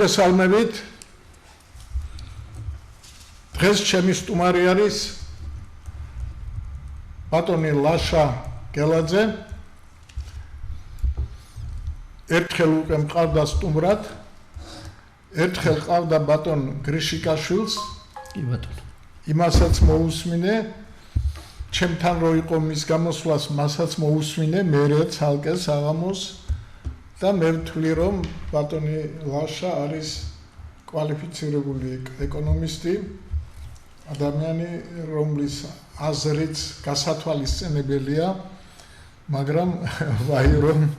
მოგესალმებით. დღეს ჩემი სტუმარი არის ბატონი ლაშა გელაძე. ერთხელ უკვე მყავდა სტუმრად, ერთხელ ყავდა ბატონ გრიშიკაშვილს. კი ბატონო. იმასაც მოусმინე, ჩემთან რო იყო მის გამოსვლას, მასაც მოусმინე, მერე ცალკე საღამოს და მე ვთვლი რომ ბატონი ლაშა არის კვალიფიცირებული ეკონომისტი, ადამიანი, რომლის აზრიც გასათვალისწინებელია, მაგრამ ვაი რომ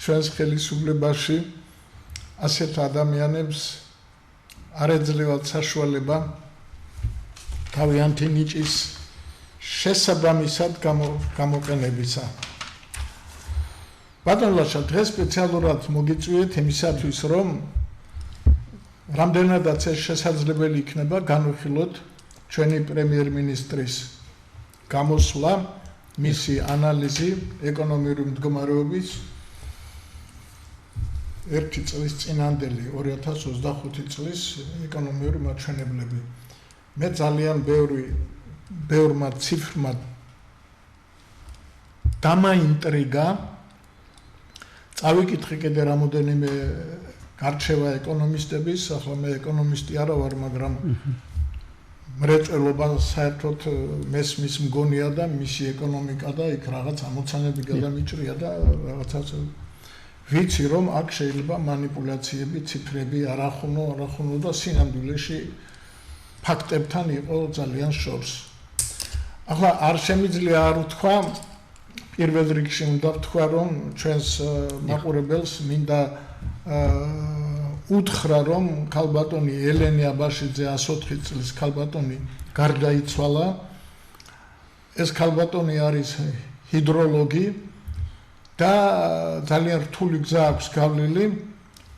ჩვენს ხელისუფლებაში ასეთ ადამიანებს არ ეძლევათ საშუალება თავიანთი ნიჭის შესაბამისად გამოყენებისა. ბატონ ლაშა, დღეს სპეციალურად მოგიწვიეთ იმისათვის, რომ რამდენადაც ეს შესაძლებელი იქნება განვიხილოთ ჩვენი პრემიერ-მინისტრის გამოსვლა, მისი ანალიზი ეკონომიური მდგომარეობის 1 წლის წინანდელი 2025 წლის ეკონომიური მაჩვენებლები. მე ძალიან ბევრმა ციფრმა დამაინტრიგა. წავიკითხე კიდე რამოდენიმე გარჩევა ეკონომისტების, ახლა მე ეკონომისტი არა ვარ, მაგრამ მრეწველობა საერთოდ მესმის მგონია და მისი ეკონომიკა და იქ რაღაც ამოცანები გადამიჭრია და რაღაცას ვიცი რომ აქ შეიძლება манипуляციები, ციფრები არახუნო და სინამდვილეში ფაქტებთან იყო ძალიან შორს. ახლა არ შემიძლია არ ვთქვა, პირველ რიგში უნდა ვთქვა რომ ჩვენს მაყურებელს მინდა უთხრა რომ ქალბატონი ელენე აბაშიძე 104 წლის ქალბატონი გარდაიცვალა. ეს ქალბატონი არის ჰიდროლოგი და ძალიან რთული გზა აქვს გავლილი.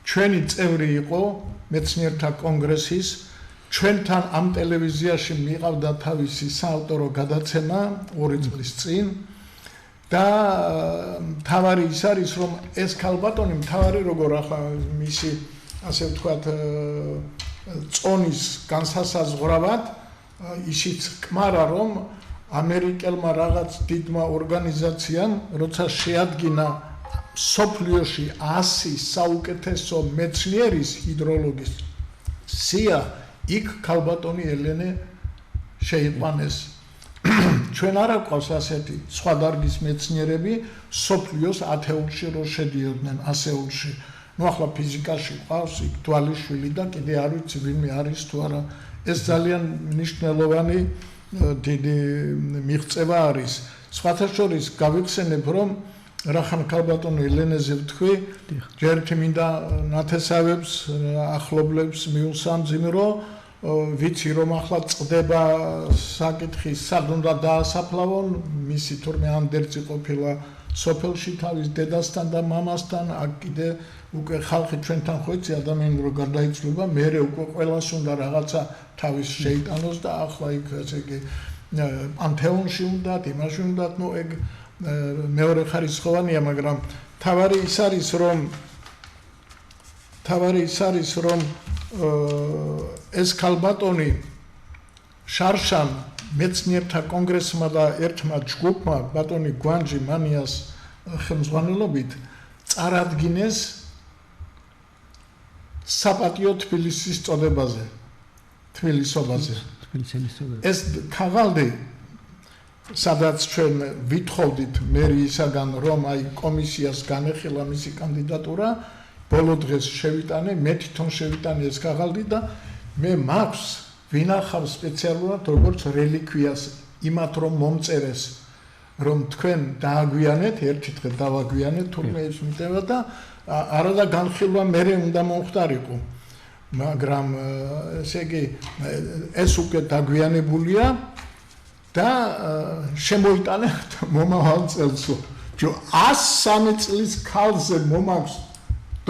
ჩვენი წევრი იყო მეცნიერთა კონგრესის. ჩვენთან ამ ტელევიზიაში მიყავდა თავისი საავტორო გადაცემა 2 წლის წინ და თავარი ის არის რომ ეს ქალბატონი თავარი როგორ ახლა მისი ასე ვთქვათ წონის განსასაზღვრავად ისიც კმარა რომ ამერიკელმა რაღაც დიდმა ორგანიზაციამ როცა შეადგინა სოფლიოში 100 საუკეთესო მეცნიერის ჰიდროლოგის სია იქ ქალბატონი ელენე შეიყვანეს. ჩვენ არ აქვს ასეთი სხვა დარგის მეცნიერები სოფლიოს ათეულში რო შედიოდნენ ასეულში. ნუ ახლა ფიზიკაში ყავს იქ თვალიშვილი და კიდე არ ვიცი ვინმე არის თუ არა. ეს ძალიან მნიშვნელოვანი დიდი მიღწევა არის. სხვათა შორის გავიხსენებ რომ რახან ქალბატონი ელენეზე ვთქვი, ჯერთ მინდა ნათესავებს, ახლობლებს მიუსამძიმრო, ვიცი რომ ახლა წდება საკითხი სად უნდა დაასაფლავონ, მისი თურმე ანდერძი ყოფილა სოფელში თავის დედასთან და მამასთან, აქ კიდე უკვე ხალხი ჩვენთან ხო იცი ადამიანი რო გარდაიცვლება, მერე უკვე ყველას უნდა რაღაცა თავის შეიტანოს და ახლა იქ ესე იგი პანთეონში უნდათ, იმაში უნდათ, ნუ ეგ მეორე ხარისხოვანია, მაგრამ თავარი ის არის რომ ეს ქალბატონი შარშან მეცნიერთა კონგრესმა და ერთმა ჯგუფმა ბატონი გვანჯი მანიას ხელმძღვანელობით წარადგინეს საპატიო თბილისის წოდებაზე, თბილისობაზე. ეს ქაღალდი სადაც ჩვენ ვითხოვდით მერიისაგან რომ აი კომისიას განეხილა მისი კანდიდატურა, ბოლო დღეს შევიტანე, მე თვითონ შევიტანე ეს ქაღალდი და მე მაქვს ვინახავ სპეციალურად როგორც რელიკვიას იმათ რომ მომწერეს რომ თქვენ დააგვიანეთ, ერთი დღე დავაგვიანეთ, თურმე ის მიტევა და არა და განხილვა მერე უნდა მომხდარიყო. მაგრამ ესე იგი ეს უკვე დაგვიანებულია და შემოიტანეთ მომავალ წელსო. 103 წლის ქალზე მომაქვს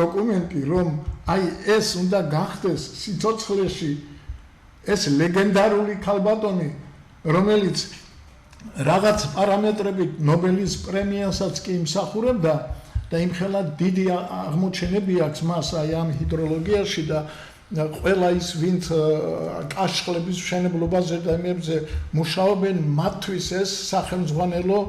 დოკუმენტი რომ აი ეს უნდა გახდეს სიცოცხლეში ეს ლეგენდარული ქალბატონი რომელიც რაღაც პარამეტრებით ნობელის პრემიასაც კი იმსახურებდა და იმხელა დიდი აღმოჩენები აქვს მას აი ამ ჰიდროლოგიაში და ყველა ის ვინც კაშხლების მშენებლობაზე და იმებზე მუშაობენ მათთვის ეს სახელმძღვანელო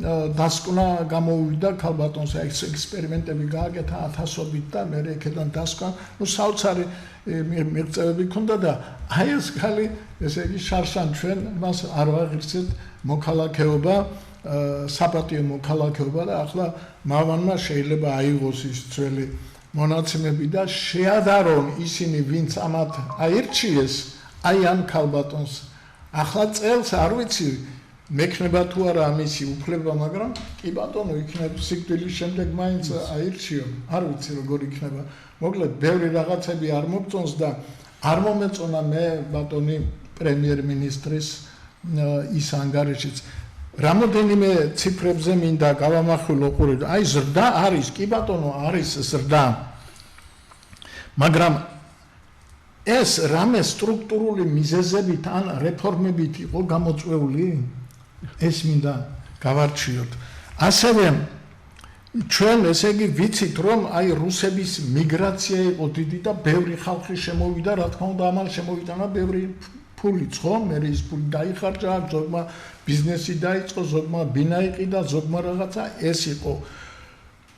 დასკვნა გამოუვიდა ქალბატონს ეს ექსპერიმენტები გააკეთა 1000-ობით და მე იქიდან დასკვნა საოცარი მიღწევები ქონდა და აი ეს ხალი ესე იგი შარშან ჩვენ მას არ ვაღირსეთ მოქალაქეობა საპატიო მოქალაქეობა და ახლა მავანმა შეიძლება აიღოს ის ძველი მონაცემები და შეადარონ ისინი ვინც ამათ აირჩიეს აი ამ ქალბატონს ახლა წელს არ ვიცი მექნება თუ არა ამისი უფლება მაგრამ კი ბატონო იქნება სიკვდილის შემდეგ მაინც აირჩიო არ ვიცი როგორ იქნება მოკლედ ბევრი რაღაცები არ მოგწონს და არ მომეწონა მე ბატონი პრემიერ-მინისტრის ის ანგარიშიც რამოდენიმე ციფრებზე მინდა გავამახვილო ყური აი ზრდა არის კი ბატონო არის ზრდა მაგრამ ეს რამე სტრუქტურული მიზეზებით ან რეფორმებით იყო გამოწვეული ეს მინდა გავარჩიოთ ასევე ჩვენ ესე იგი ვიცით რომ აი რუსების მიგრაცია იყო დიდი და ბევრი ხალხი შემოვიდა რა თქმა უნდა ამან შემოვიტანა ბევრი ფულიც ხო მე ის ფული დაიხარჯა ზოგმა ბიზნესი დაიწყო ზოგმა ბინა იყიდა ზოგმა რაღაცა ეს იყო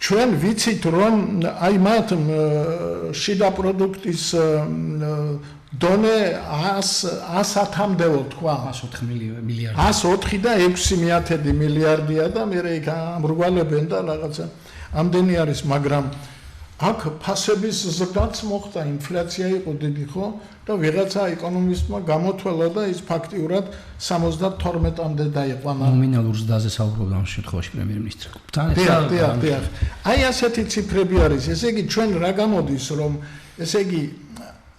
ჩვენ ვიცით რომ აი მათ შიდა პროდუქტის დონე 100-მდეო თქვა 104 მილიარდი 104 და 6 მილიარდია და მე იქ ამრგვალებენ და რაღაცა ამდენი არის მაგრამ აქ ფასების ზრდაც მოხდა ინფლაცია იყო დიდი ხო და ვიღაცა ეკონომისტმა გამოთვალა და ის ფაქტიურად 72-მდე დაიყვანა ნომინალურ ზრდაზე საუბრობდა ამ შემთხვევაში პრემიერ-მინისტრი დიახ აი ასეთი ციფრები არის ესე იგი ჩვენ რა გამოდის რომ ესე იგი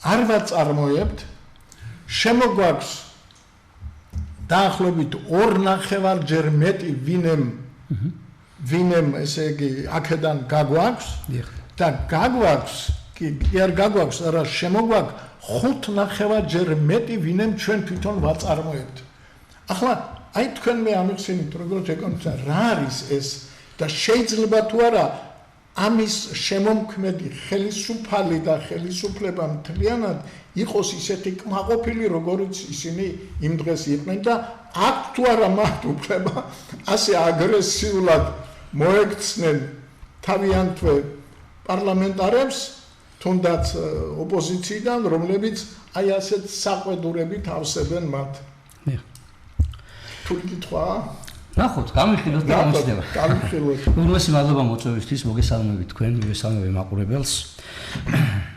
არ ვაწარმოებთ შემოგვაქვს დაახლოებით 2.5-ჯერ მეტი ვინემ ესე იგი აქედან გაგვაქვს და გაგვაქვს კი არ გაგვაქვს არა შემოგვაქვს 5.5-ჯერ მეტი ვინემ ჩვენ თვითონ ვაწარმოებთ ახლა აი თქვენ მე ამიხსენით როგორც ეკონომისტა რა არის ეს და შეიძლება თუ არა ამის შემომქმედი ხელისუფალი და ხელისუფლება მთლიანად იყოს ისეთი კმაყოფილი როგორც ისინი იმ დღეს იყვნენ და აქ თუ არა მათ უფლება ასე აგრესიულად მოექცნენ თავიანთვე პარლამენტარებს თუნდაც ოპოზიციიდან რომლებიც აი ასეთ საყვედურებით ავსებენ მათ თუ კითხვა ნახოთ გამიხილოთ და გამიჩნდება გამიხილოთ უღრესი მადლობა მოწვევისთვის მოგესალმებით თქვენ მივესალმები მაყურებელს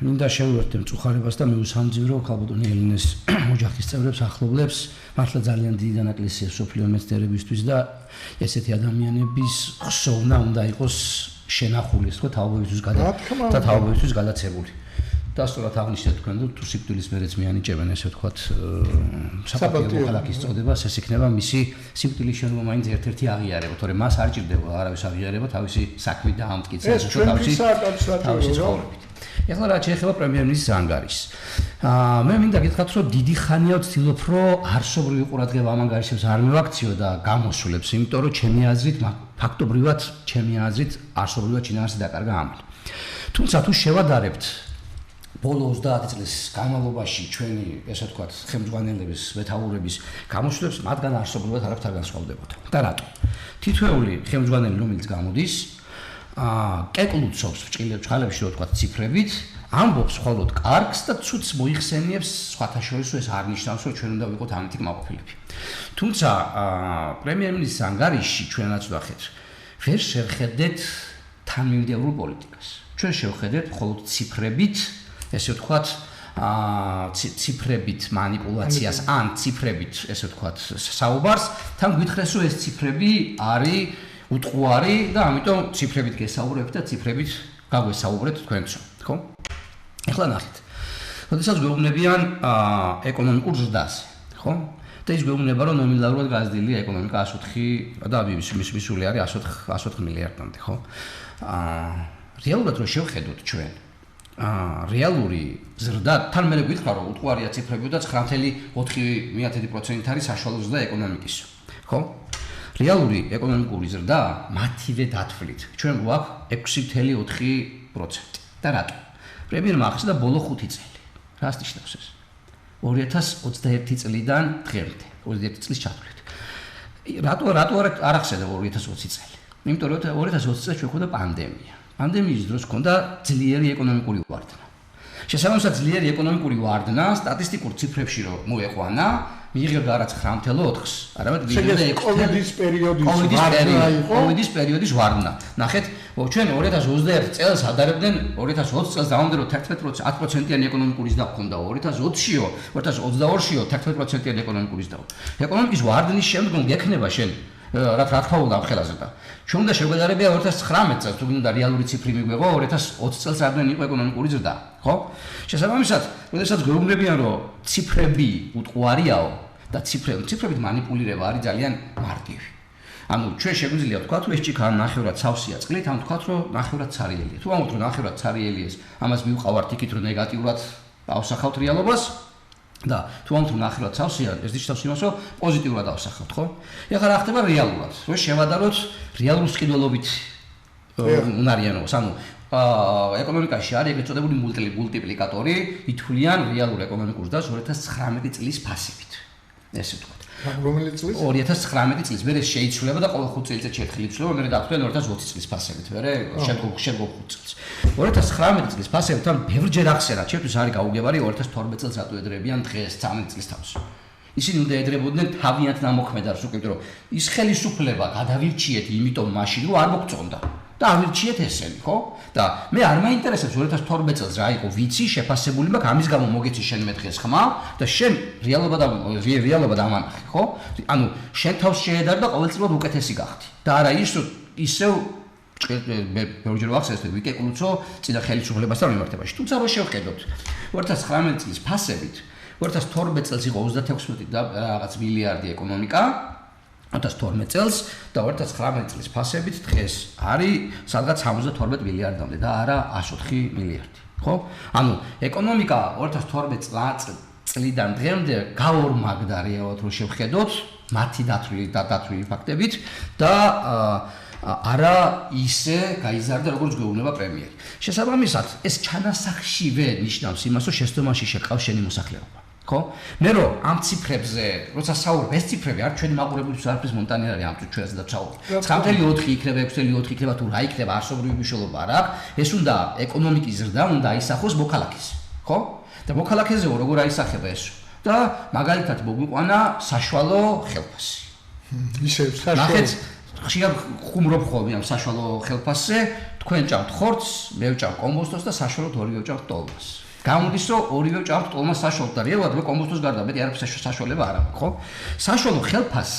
მინდა შევუერთდე მწუხარებას და მიუსამძიმრო ქალბატონი ელენეს ოჯახის წევრებს ახლობლებს მართლა ძალიან დიდი დანაკლისია სოფლიო მეცნიერებისთვის და ესეთი ადამიანების ხსოვნა უნდა იყოს შენახული ხო თავობებისთვის გადაცებული და სწორად აღნიშნეთ თქვენ თუ სიკვდილის მერეც მიანიჭებენ ესე ვთქვათ საპატიო მოქალაქის წოდებას ეს იქნება მისი სიკვდილის შენობა მაინც ერთ-ერთი აღიარება თორემ მას არ ჭირდება არავის აღიარება თავისი საქმით და ამტკიცებას თუ თავისი ცხოვრებით ეხლა რა შეეხება პრემიერ-მინისტრის ანგარიშს მე მინდა გითხრათ რომ დიდი ხანია ვცდილობ რომ არსობრივი ყურადღება ამ ანგარიშებს არ მივაქციო და გამოსულებს იმიტომ რომ ჩემი აზრით ფაქტობრივად ჩემი აზრით არსობრივად ჩინაარსი დაკარგა ამან თუმცა თუ შევადარებთ ბოლო 30 წლის განმავლობაში ჩვენი ესე ვთქვათ ხელმძღვანელების მეთაურების გამოსვლებს მათგან არსობრივად არაფერ განსხვავდებოდა და რატო თითოეული ხელმძღვანელი რომელიც გამოდის კეკლუცობს ბრჭყალებში რო ვთქვათ ციფრებით ამბობს მხოლოდ კარგს და ცუდს მოიხსენიებს სხვათა შორის ეს არ ნიშნავს რომ ჩვენ უნდა ვიყოთ ამითი კმაყოფილები თუმცა პრემიერ-მინისტრის ანგარიში ჩვენაც ვახეთ ვერ შევხედეთ თანმიმდევრულ პოლიტიკას ჩვენ შევხედეთ მხოლოდ ციფრებით ესე ვთქვათ ციფრებით манипуляციას ან ციფრებით ესე ვთქვათ საუბარს თან გითხრეს რომ ეს ციფრები არის უტყუარი და ამიტომ ციფრებით გესაუბრებთ და ციფრებით გაგვესაუბრეთ თქვენც ხო ეხლა ნახეთ როდესაც გვეუბნებიან ეკონომიკურ ზრდაზე ხო და ის გვეუბნება რომ ნომინალურად გაზრდილია ეკონომიკა 104 და მისული არის 104 მილიარდამდე ხო რეალურად რო შევხედოთ ჩვენ რეალური ზრდა თან მე გითხრა რომ უტყუარია ციფრები და 9.4% არის საშუალო ზრდა ეკონომიკის ხო რეალური ეკონომიკური ზრდა მათივე დათვლით ჩვენ გვაქვს 6.4%. და რატო? პრემიერმა ახსნა ბოლო 5 წელი. რას ნიშნავს ეს? 2021 წლიდან დღემდე, 21 წლის ჩათვლით. რატო არ ახსენა 2020 წელი? იმიტომ რომ 2020 წელს ჩვენ გვქონდა პანდემია. პანდემიის დროს ჰქონდა ძლიერი ეკონომიკური ვარდნა. შესაბამისად ძლიერი ეკონომიკური ვარდნა სტატისტიკურ ციფრებში რომ მოეყვანა, მიიღებდა არა 9.4-ს, არამედ მიიღებდა კოვიდის პერიოდის ვარდნა. ნახეთ, ჩვენ 2021 წელს ადარებდნენ 2020 წელს დავამდე რომ 10%-იანი ეკონომიკური ზრდა ჰქონდა, 2022-იო 11%-იანი ეკონომიკური ზრდა. ეკონომიკის ვარდნის შემდგომ გექნება შენ რა თქმა უნდა ხელაზრდა. ჩვენ უნდა შეგვედარებია 2019 წელს, თუ გინდა რეალური ციფრი მიგვეღო 2020 წელს რამდენი იყო ეკონომიკური ზრდა, ხო? შესაბამისად, როდესაც გვეუბნებიან რომ ციფრები უტყუარიაო და ციფრებით манипуლირება არის ძალიან მარტივი. ანუ ჩვენ შეგვიძლია ვთქვათ, რომ ეს ჭიქა ნახევრად სავსეა წყლით, ან ვთქვათ, რომ ნახევრად ცარიელია. თუ ამბობთ, რომ ნახევრად ცარიელიეს, ამას მივყავართ იქით, რომ ნეგატიურად ავსახავთ რეალობას და თუ ამბობთ, რომ ნახევრად სავსეა, ეს ნიშნავს იმას, რომ პოზიტიურად ავსახავთ, ხო? ეხლა რა ხდება რეალურად? რომ შევადაროთ რეალურ სყიდველობით უნარიანობას, ანუ ეკონომიკაში არის ეგრეთ წოდებული მულტიპლიკატორი, ითვლიან რეალურ ეკონომიკურ ზრდას 2019 წლის ფასებით. ესე ვთქვათ. რომელი წლის? 2019 წლის. მერე შეიცვლება და ყოველ 5 წელიწადში ერთხელ იცვლება, მერე დახვდნენ 2020 წლის ფასებით, მერე შემდგომ 5 წელს. 2019 წლის ფასებთან ბევრჯერ ახსენა, ჩემთვის არის გაუგებარი 2012 წელს რატო ედრებიან დღეს 13 წლის თავს. ისინი უნდა ედრებოდნენ თავიანთ ნამოქმედარს, უკეთ რომ ის ხელისუფლება გადავირჩიეთ, იმიტომ მაშინ რომ არ მოგწონდა. და ავირჩიეთ ესენი, ხო? და მე არ მაინტერესებს 2012 წელს რა იყო ვიცი, შეფასებული მაქვს, ამის გამო მოგეცი შენ მე დღეს ხმა და შენ რეალობა დამანახე, ხო? ანუ შენ თავს შეედარ და ყოველწლიურად უკეთესი გახდი. და არა ისევ ბევრჯერ ვახსენე ვიკეკულუცო წინა ხელისუფლებასთან მიმართებაში. თუმცა რო შევხედოთ 2019 წლის ფასებით, 2012 წელს იყო 36 და რაღაც მილიარდი ეკონომიკა 2012 წელს და 2019 წლის ფასებით დღეს არის სადღაც 72 მილიარდამდე და არა 104 მილიარდი, ხო? ანუ ეკონომიკა 2012 წლიდან დღემდე გაორმაგდა რეალურად რო შევხედოთ მათი დათვლილი ფაქტებით და არა ისე გაიზარდა როგორც გვეუბნება პრემიერი. შესაბამისად, ეს ჩანასახშივე ნიშნავს იმას, რომ შეცდომაში შეყავს შენი მოსახლეობა. ხო? მე რომ ამ ციფრებზე, როცა საუბრობ, ეს ციფრები არ ჩვენი მაყურებლების არაფრის მონტანი არის ამ ჩვენს და საუბრობ. 9.4 იქნება, 6.4 იქნება თუ რა იქნება, არსობრივი მნიშვნელობა არ აქვს. ეს უნდა ეკონომიკის ზრდა უნდა აისახოს მოქალაქეს, ხო? და მოქალაქეზე როგორ აისახება ეს? და მაგალითად მოგვიყვანა საშუალო ხელფასი. ისე საშუალო. ნახეთ, ხშირად ხუმრობ ხოლმე ამ საშუალო ხელფასზე, თქვენ ჭამთ ხორცს, მე ვჭამ კომბოსტოს და საშუალოდ ორივე ვჭამთ ტოლმას. გამოდის რომ ორივე ვჭამთ ტოლმას საშუალოდ და რეალურად მე კომბოსტოს გარდა მეტი არაფერს საშუალება არ აქვს, ხო? საშუალო ხელფასს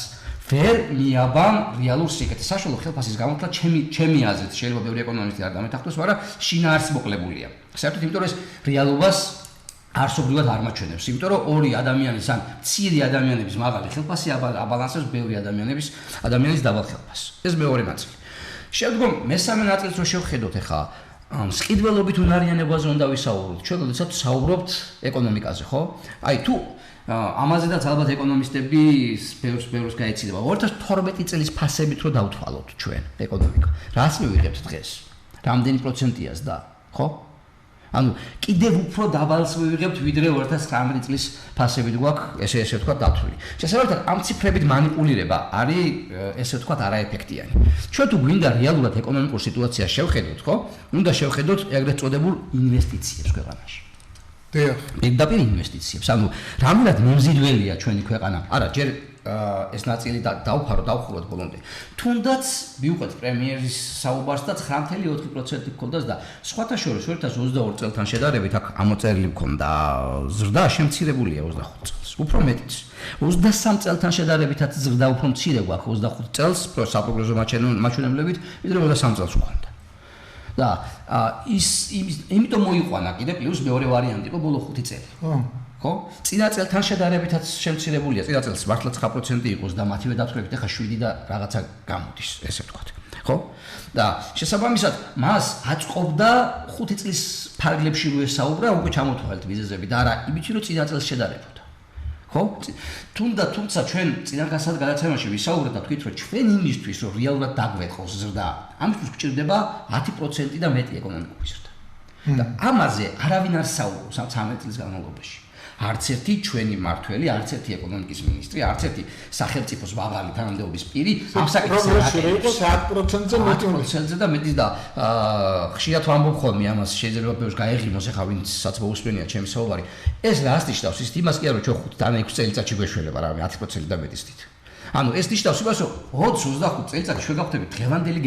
ვერ მიაბამ რეალურ სიკეთეს. საშუალო ხელფასის გამოთვლა ჩემი აზრით შეიძლება ბევრი ეკონომისტი არ დამეთანხმდეს, მაგრამ შინაარსი მოკლებულია. საერთოდ იმიტომ რომ ეს რეალობას არსობრივად არ მაჩვენებს, იმიტომ რომ ორი ადამიანის ან მცირე ადამიანების მაღალი ხელფასი აბალანსებს ბევრი ადამიანის დაბალ ხელფასს. ეს მეორე ნაწილი. შემდგომ მესამე ნაწილს რო შევხედოთ ახლა სყიდველობით უნარიანობაზე უნდა ვისაუბროთ. ჩვენ როდესაც საუბრობთ ეკონომიკაზე, ხო? აი თუ ამაზედაც ალბათ ეკონომისტები ბევრს გაეცილება. 2012 წლის ფასებით რო დავთვალოთ ჩვენ ეკონომიკა. რას მივიღებთ დღეს? რამდენი პროცენტია ზრდა, ხო? ანუ კიდევ უფრო დაბალს მივიღებთ ვიდრე 2019 წლის ფასებით გვაქვს ესე ვთქვათ დათვლილი. შესაბამისად ამ ციფრებით манипуლირება არის ესე ვთქვათ არაეფექტიანი. ჩვენ თუ გვინდა რეალურად ეკონომიკურ სიტუაციას შევხედოთ, ხო? უნდა შევხედოთ ეგრეთ წოდებულ ინვესტიციებს ქვეყანაში. დიახ. პირდაპირ ინვესტიციებს. ანუ რამდენად მიმზიდველია ჩვენი ქვეყანა? არა, ჯერ ეს ნაწილი დავხუროთ ბოლომდე. თუნდაც მივყვეთ პრემიერის საუბარს და 9.4% გქონდას და სხვათა შორის 2022 წელთან შედარებით აქ ამოწერილი მქონდა ზრდა შემცირებულია 25 წელს. უფრო მეტიც. 23 წელთან შედარებითაც ზრდა უფრო მცირე გვაქვს 25 წელს საპროგნოზო მაჩვენებლებით, ვიდრე 23 წელს უკონდა. და იმიტომ მოიყვანა კიდე პლუს მეორე ვარიანტი იყო ბოლო 5 წელი. ხო? წინა წელთან შედარებითაც შემცირებულია. წინა წელს მართლა 9% იყოს და მათივე დათვლებით ახლა 7 და რაღაცა გამოდის, ესე ვთქვათ. ხო? და შესაბამისად მას აწყობდა 5 წლის ფარგლებში რო ესაუბრა, უკვე ჩამოთვალეთ მიზეზები და არა იმით რომ წინა წელს შედარებოდა. ხო? თუმცა ჩვენ წინაგასად გადაცემაში ვისაუბრეთ და თქვით, რომ ჩვენ იმისთვის, რომ რეალურად დაგვეწყოს ზრდა, ამისთვის გვჭირდება 10% და მეტი ეკონომიკური ზრდა. და ამაზე არავინ არ საუბრობს 13 წლის განმავლობაში. არც ერთი ჩვენი მმართველი, არც ერთი ეკონომიკის მინისტრი, არც ერთი სახელმწიფოს მაღალი თანამდებობის პირი ამ საკითხზე არ იყოს 10%-ზე და მეტი და ხშირად ვამბობ ხოლმე ამას, შეიძლება ბევრს გაეღიმოს, ეხლა ვინცაც მოусმენია ჩემი საუბარი. ეს რას ნიშნავს? ის იმას კი არა, რომ ჩვენ 5 ან 6 წელიწადში გვეშველება რამე 10% და მეტის თით. ანუ ეს ნიშნავს იმას, რომ 20-25 წელიწადში ჩვენ გავხდებით დღევანდელი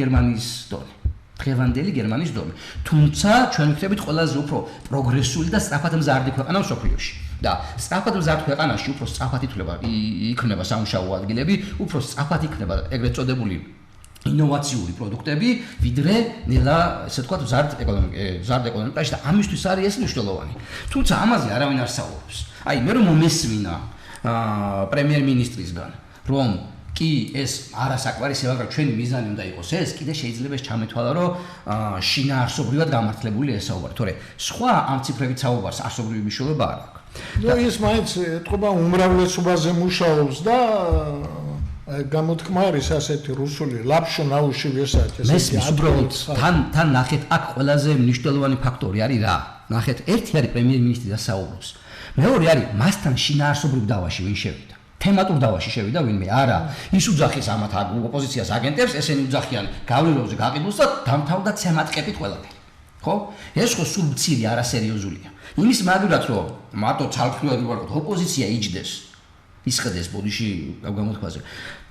გერმანიის დონე. თუმცა ჩვენ ვიქნებით ყველაზე უფრო პროგრესული და სწრაფად მზარდი ქვეყანა მსოფლიოში. და სწრაფად მზარდ ქვეყანაში უფრო სწრაფად იქნება სამუშაო ადგილები, უფრო სწრაფად იქნება ეგრეთ წოდებული ინოვაციური პროდუქტები, ვიდრე ნელა, ესე ვთქვათ, მზარდ ეკონომიკაში და ამისთვის არის ეს მნიშვნელოვანი. თუმცა ამაზე არავინ არ საუბრობს. აი, მე რომ მომესმინა პრემიერ-მინისტრისგან, რომ კი ეს არასაკმარისია, მაგრამ ჩვენი მიზანი უნდა იყოს ეს, კიდე შეიძლება ეს ჩამეთვალა, რომ შინაარსობრივად გამართლებული ესაუბარი. თორე სხვა ამ ციფრებით საუბარს არსობრივი მნიშვნელობა არ აქვს. ნუ ის მაინც ეთყობა უმრავლესობაზე მუშაობს და გამოთქმა არის ასეთი რუსული ლაფშო ნაუში ვესაჩ ესეთი უბრალოდ თან ნახეთ აქ ყველაზე მნიშვნელოვანი ფაქტორი არის რა. ნახეთ, ერთი არის პრემიერ-მინისტრი და საუბრობს. მეორე არის მასთან შინაარსობრივ დავაში ვინ შევიდა. თემატურ დავაში შევიდა ვინმე? არა, ის უძახის ამათ ოპოზიციას აგენტებს, ესენი უძახიან გავლილოზე გაყიდულს და დამთავრდა ცემატყებით ყველაფერი. ხო? ეს ხო სულ მცირე არასერიოზულია. იმის მაგალითად რომ მარტო ცალკეულად ვიყავთ ოპოზიცია იჯდეს, ისხდეს ბოდიში გამოთქვაზე.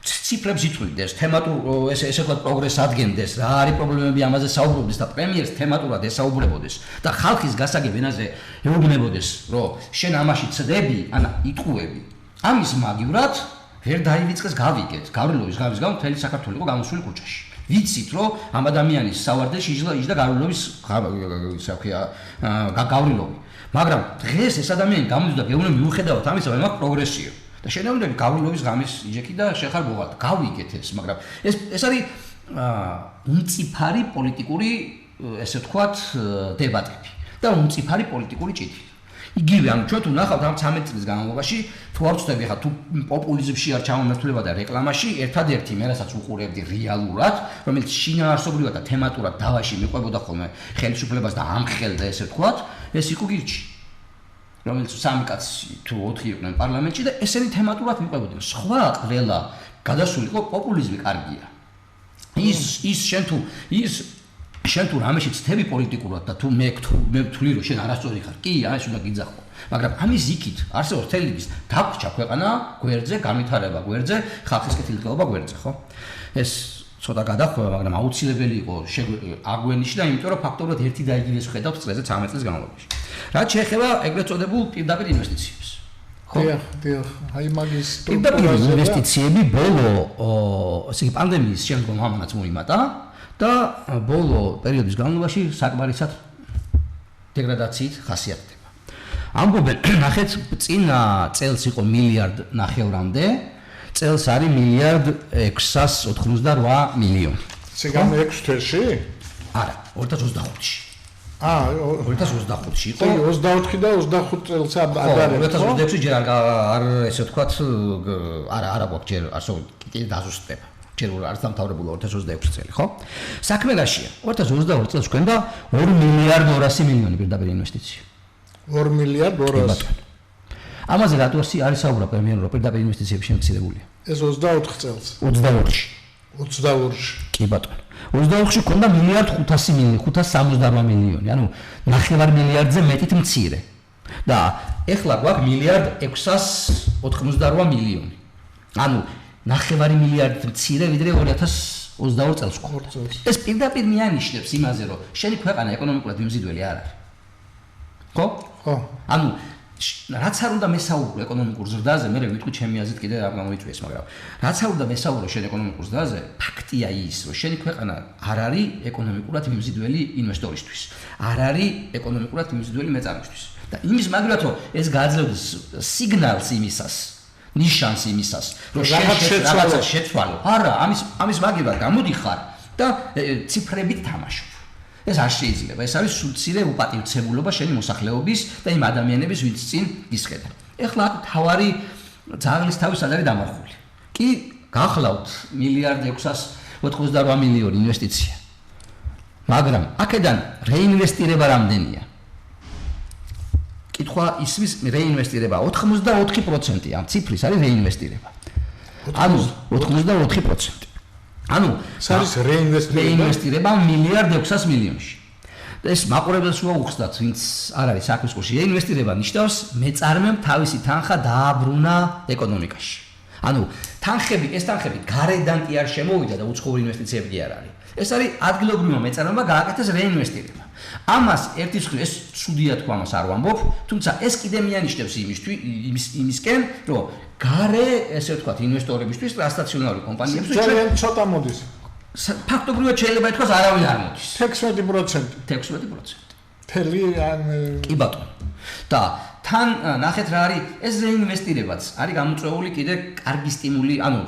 ციფრებს იწვიდეს, თემატურ ესე ვთქვათ პროგრესს ადგენდეს, რა არის პრობლემები ამაზე საუბრობდეს და პრემიერს თემატურად ესაუბრებოდეს და ხალხის გასაგებ ენაზე ეუბნებოდეს, რომ შენ ამაში ცდები, ან იტყუები. ამის მაგივრად ვერ დაივიწყეს გავიგეთ. გავრილოვის გამის გამო მთელი საქართველო იყო გამოსული ქუჩაში. ვიცით, რომ ამ ადამიანის სავარდეში იჯდა გავრილოვის გავრილოვი. მაგრამ დღეს ეს ადამიანი გამოდიოდა გეუბნება მიუხედავად ამისა, მე მაქვს პროგრესია. და შენეუნდები გავრილოვის ღამის იჯექი და შეხარ ბოღალ. გავიგეთ ეს, მაგრამ ეს არის უმწიფარი პოლიტიკური, ესე ვთქვათ, დებატები და უმწიფარი პოლიტიკური ჭიდრი. იგივე, ანუ ჩვენ თუ ნახავთ ამ 13 წლის განმავლობაში, თუ არ ვწდები ხა თუ პოპულიზმში არ ჩამომერთვლება და რეკლამაში, ერთადერთი მე რასაც უყურებდი რეალურად, რომელიც შინაარსობრივად და თემატურად დავაში მიყვებოდა ხოლმე ხელისუფლებას და ამხელდა, ესე ვთქვათ, ეს იყო გირჩი. რომელიც 3 კაცი თუ 4 იყვნენ პარლამენტში და ესენი თემატურად მიყვებოდნენ. სხვა ყველა გადასული იყო პოპულიზმი კარგია. შენ თუ რამეში ცდები პოლიტიკურად და თუ მე ვთვლი რომ შენ არასწორი ხარ, კი, ეს უნდა გიძახო. მაგრამ ამის იქით არსებობს თელების დაფრჩა ქვეყანა გვერდზე, განვითარება გვერდზე, ხალხის კეთილდღეობა გვერდზე, ხო? ეს ცოტა გადახვევა, მაგრამ აუცილებელი იყო აგვენიშნა და იმიტომ რომ ფაქტობრივად ერთი და იგივეს ვხედავთ წლებზე 13 წლის განმავლობაში. რაც შეეხება ეგრეთ წოდებულ პირდაპირ ინვესტიციებს. დიახ, აი მაგის პირდაპირ ინვესტიციები ბოლო ესე იგი პანდემიის შემდგომ ამანაც მოიმატა და ბოლო პერიოდის განმავლობაში საკმარისად დეგრადაციით ხასიათდება. ამბობენ, ნახეთ, წინა წელს იყო 1.5 მილიარდამდე, წელს არის 1.688 მილიონი. ციგანი 6 თვეში? არა, 2025-ში. 2025-ში იყო. 24 და 25 წელს ადარებს. 2026-ში ჯერ არ ესე ვთქვათ, არა გვაქვს ჯერ ასო კიდე დაზუსტება. ჯერ არ დამთავრებულა 2026 წელი, ხო? საქმე რაშია? 2022 წელს გვქონდა 2.200 მილიონი პირდაპირ ინვესტიცია. 2.200. ამაზე რატო არის საუბარი პრემიერო პირდაპირ ინვესტიციების შემცირებულია? ეს 24 წელს. 22-ში. 22-ში. კი ბატონო. 22-ში ქონდა 1.568 მილიონი, ანუ 9 მილიარდზე მეტით მცირე. და ეხლა გვაქვს 1.688 მილიონი. ანუ 9 მილიარდით მცირე ვიდრე 2022 წელს გვქონდა. ეს პირდაპირ მიანიშნებს იმაზე, რომ შენი ქვეყანა ეკონომიკურად მიმზიდველი არ არის. ხო? ხო. ანუ რაც არ უნდა მესაუბრო ეკონომიკურ ზრდაზე, მე ვიტყვი ჩემი აზრით კიდე არ გამოიწვიეს, მაგრამ რაც არ უნდა მესაუბრო შენ ეკონომიკურ ზრდაზე, ფაქტია ის, რომ შენი ქვეყანა არ არის ეკონომიკურად მიმზიდველი ინვესტორისთვის, არ არის ეკონომიკურად მიმზიდველი მეწარმისთვის. და იმის მაგალითად, რომ ეს გააძლევდეს სიგნალს იმისას, ნიშანს იმისას, რომ შენ რაღაცა შეცვალო. არა, ამის მაგალითად გამოდიხარ და ციფრებით თამაშობ. ეს არ შეიძლება. ეს არის სულცირე უპატივცემულობა შენი მოსახლეობის და იმ ადამიანების, ვინც წინ ისხედა. ეხლა თავარი ძაღლის თავი სად არის დამარხული. კი გახლავთ 1.688 მილიონი ინვესტიცია. მაგრამ აქედან რეინვესტირება რამდენია? კითხვა ისმის რეინვესტირება 84% ამ ციფრის არის რეინვესტირება. ანუ 84%. ანუ არის რეინვესტირება 1.6 მილიონში. ეს მაყურებელს უხსნათ, ვინც არ არის საქმის კურსში. რეინვესტირება ნიშნავს მეწარმემ თავისი თანხა დააბრუნა ეკონომიკაში. ანუ ეს თანხები გარედან კი არ შემოვიდა და უცხოური ინვესტიციები კი არ არის. ეს არის ადგილობრივმა მეწარმეებმა გააკეთეს რეინვესტირება. ამას ერთის მხრივ ეს ცუდია თქვა, ამას არ ვამბობ, თუმცა ეს კიდე მიანიშნებს იმისკენ, რომ გარე, ესე ვთქვათ, ინვესტორებისთვის და სტაციონარული კომპანიებისთვის ძალიან ცოტა მოდის. ფაქტობრივად შეიძლება ითქვას არავინ არ მოდის. 16%. 16%. თელი კი ბატონო. და თან ნახეთ რა არის ეს რეინვესტირებაც არის გამოწვეული კიდე კარგი სტიმული, ანუ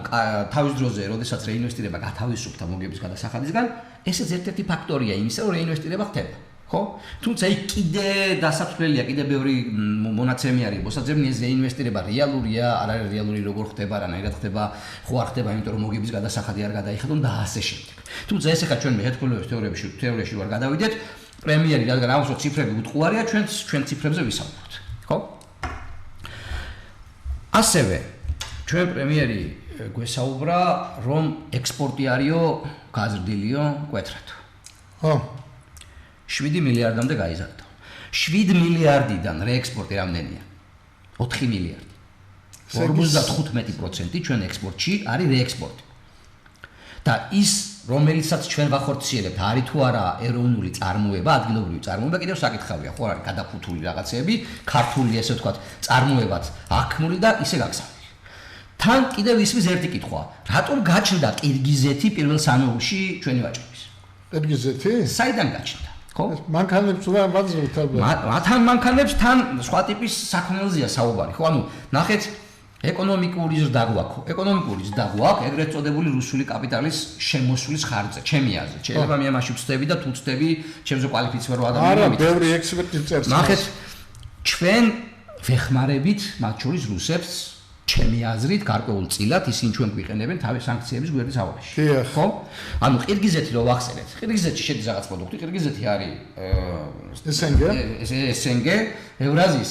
თავის დროზე, როდესაც რეინვესტირება გათავისუფლდა მოგების გადასახადისგან, ესეც ერთ-ერთი ფაქტორია იმისა, რომ რეინვესტირება ხდება. ხო? თუმცა იქ კიდე დასაფრთხილია, კიდე ბევრი მონაცემი არის. მოსაძებნია ეს რეინვესტირება რეალურია, არ არის რეალური როგორ ხდება, რანაირად ხდება, ხო არ ხდება, იმიტომ რომ მოგების გადასახადი არ გადაიხადონ და ასე შემდეგ. თუმცა ეს ახლა ჩვენ მეთქმულების თეორიაში ვარ გადავიდეთ. პრემიერი, რადგან ამასო ციფრები უტყუარია, ჩვენ ციფრებზე ვისაუბროთ. ხო? ასევე ჩვენ პრემიერი გვესაუბრა, რომ ექსპორტი არისო გაზრდილიო მკვეთრად. ხო. 7 მილიარდამდე გაიზარდა. 7 მილიარდიდან რეექსპორტი რამდენია? 4 მილიარდი. 55% ჩვენ ექსპორტში არის რეექსპორტი. და ის რომელიცაც ჩვენ ვახორციელებთ, არის თუ არა ეროვნული წარმოება, ადგილობრივი წარმოება, კიდევ საკითხავია, ხო არის გადაფუთული რაღაცეები, ქართული ესე ვთქვათ, წარმოებაც აქმული და ისე გაგზავნილი. თან კიდევ ისმის ერთი კითხვა, რატომ გაჩნდა ყირგიზეთი პირველ სამეულში ჩვენი ვაჭრების? ყირგიზეთი? საიდან გაჩნდა? ხო? მანქანებს რა ვაძლევთ ალბათ. თან მანქანებს თან სხვა ტიპის საქმეებზია საუბარი, ხო? ანუ ნახეთ ეკონომიკური ზრდა გვაქვს. ეკონომიკური ზრდა გვაქვს ეგრეთ წოდებული რუსული კაპიტალის შემოსulis ხარჯზე, ჩემი აზრით. შეიძლება მე ამაში ვწდები და თუ ვწდები, ჩემზე კვალიფიცირებულ ადამიანებს. არა, ბევრი ექსპერტი წერს. ნახეთ, ჩვენ ვეხმარებით მათ შორის რუსებს, ჩემი აზრით, გარკვეულ წილად ისინი ჩვენ გვიყენებენ თავის სანქციების გვერდის ავალში. ხო? ანუ ყირგიზეთი რო ვახსენეთ. ყირგიზეთში შედის რაღაც პროდუქტი, ყირგიზეთი არის SNG, ევრაზიის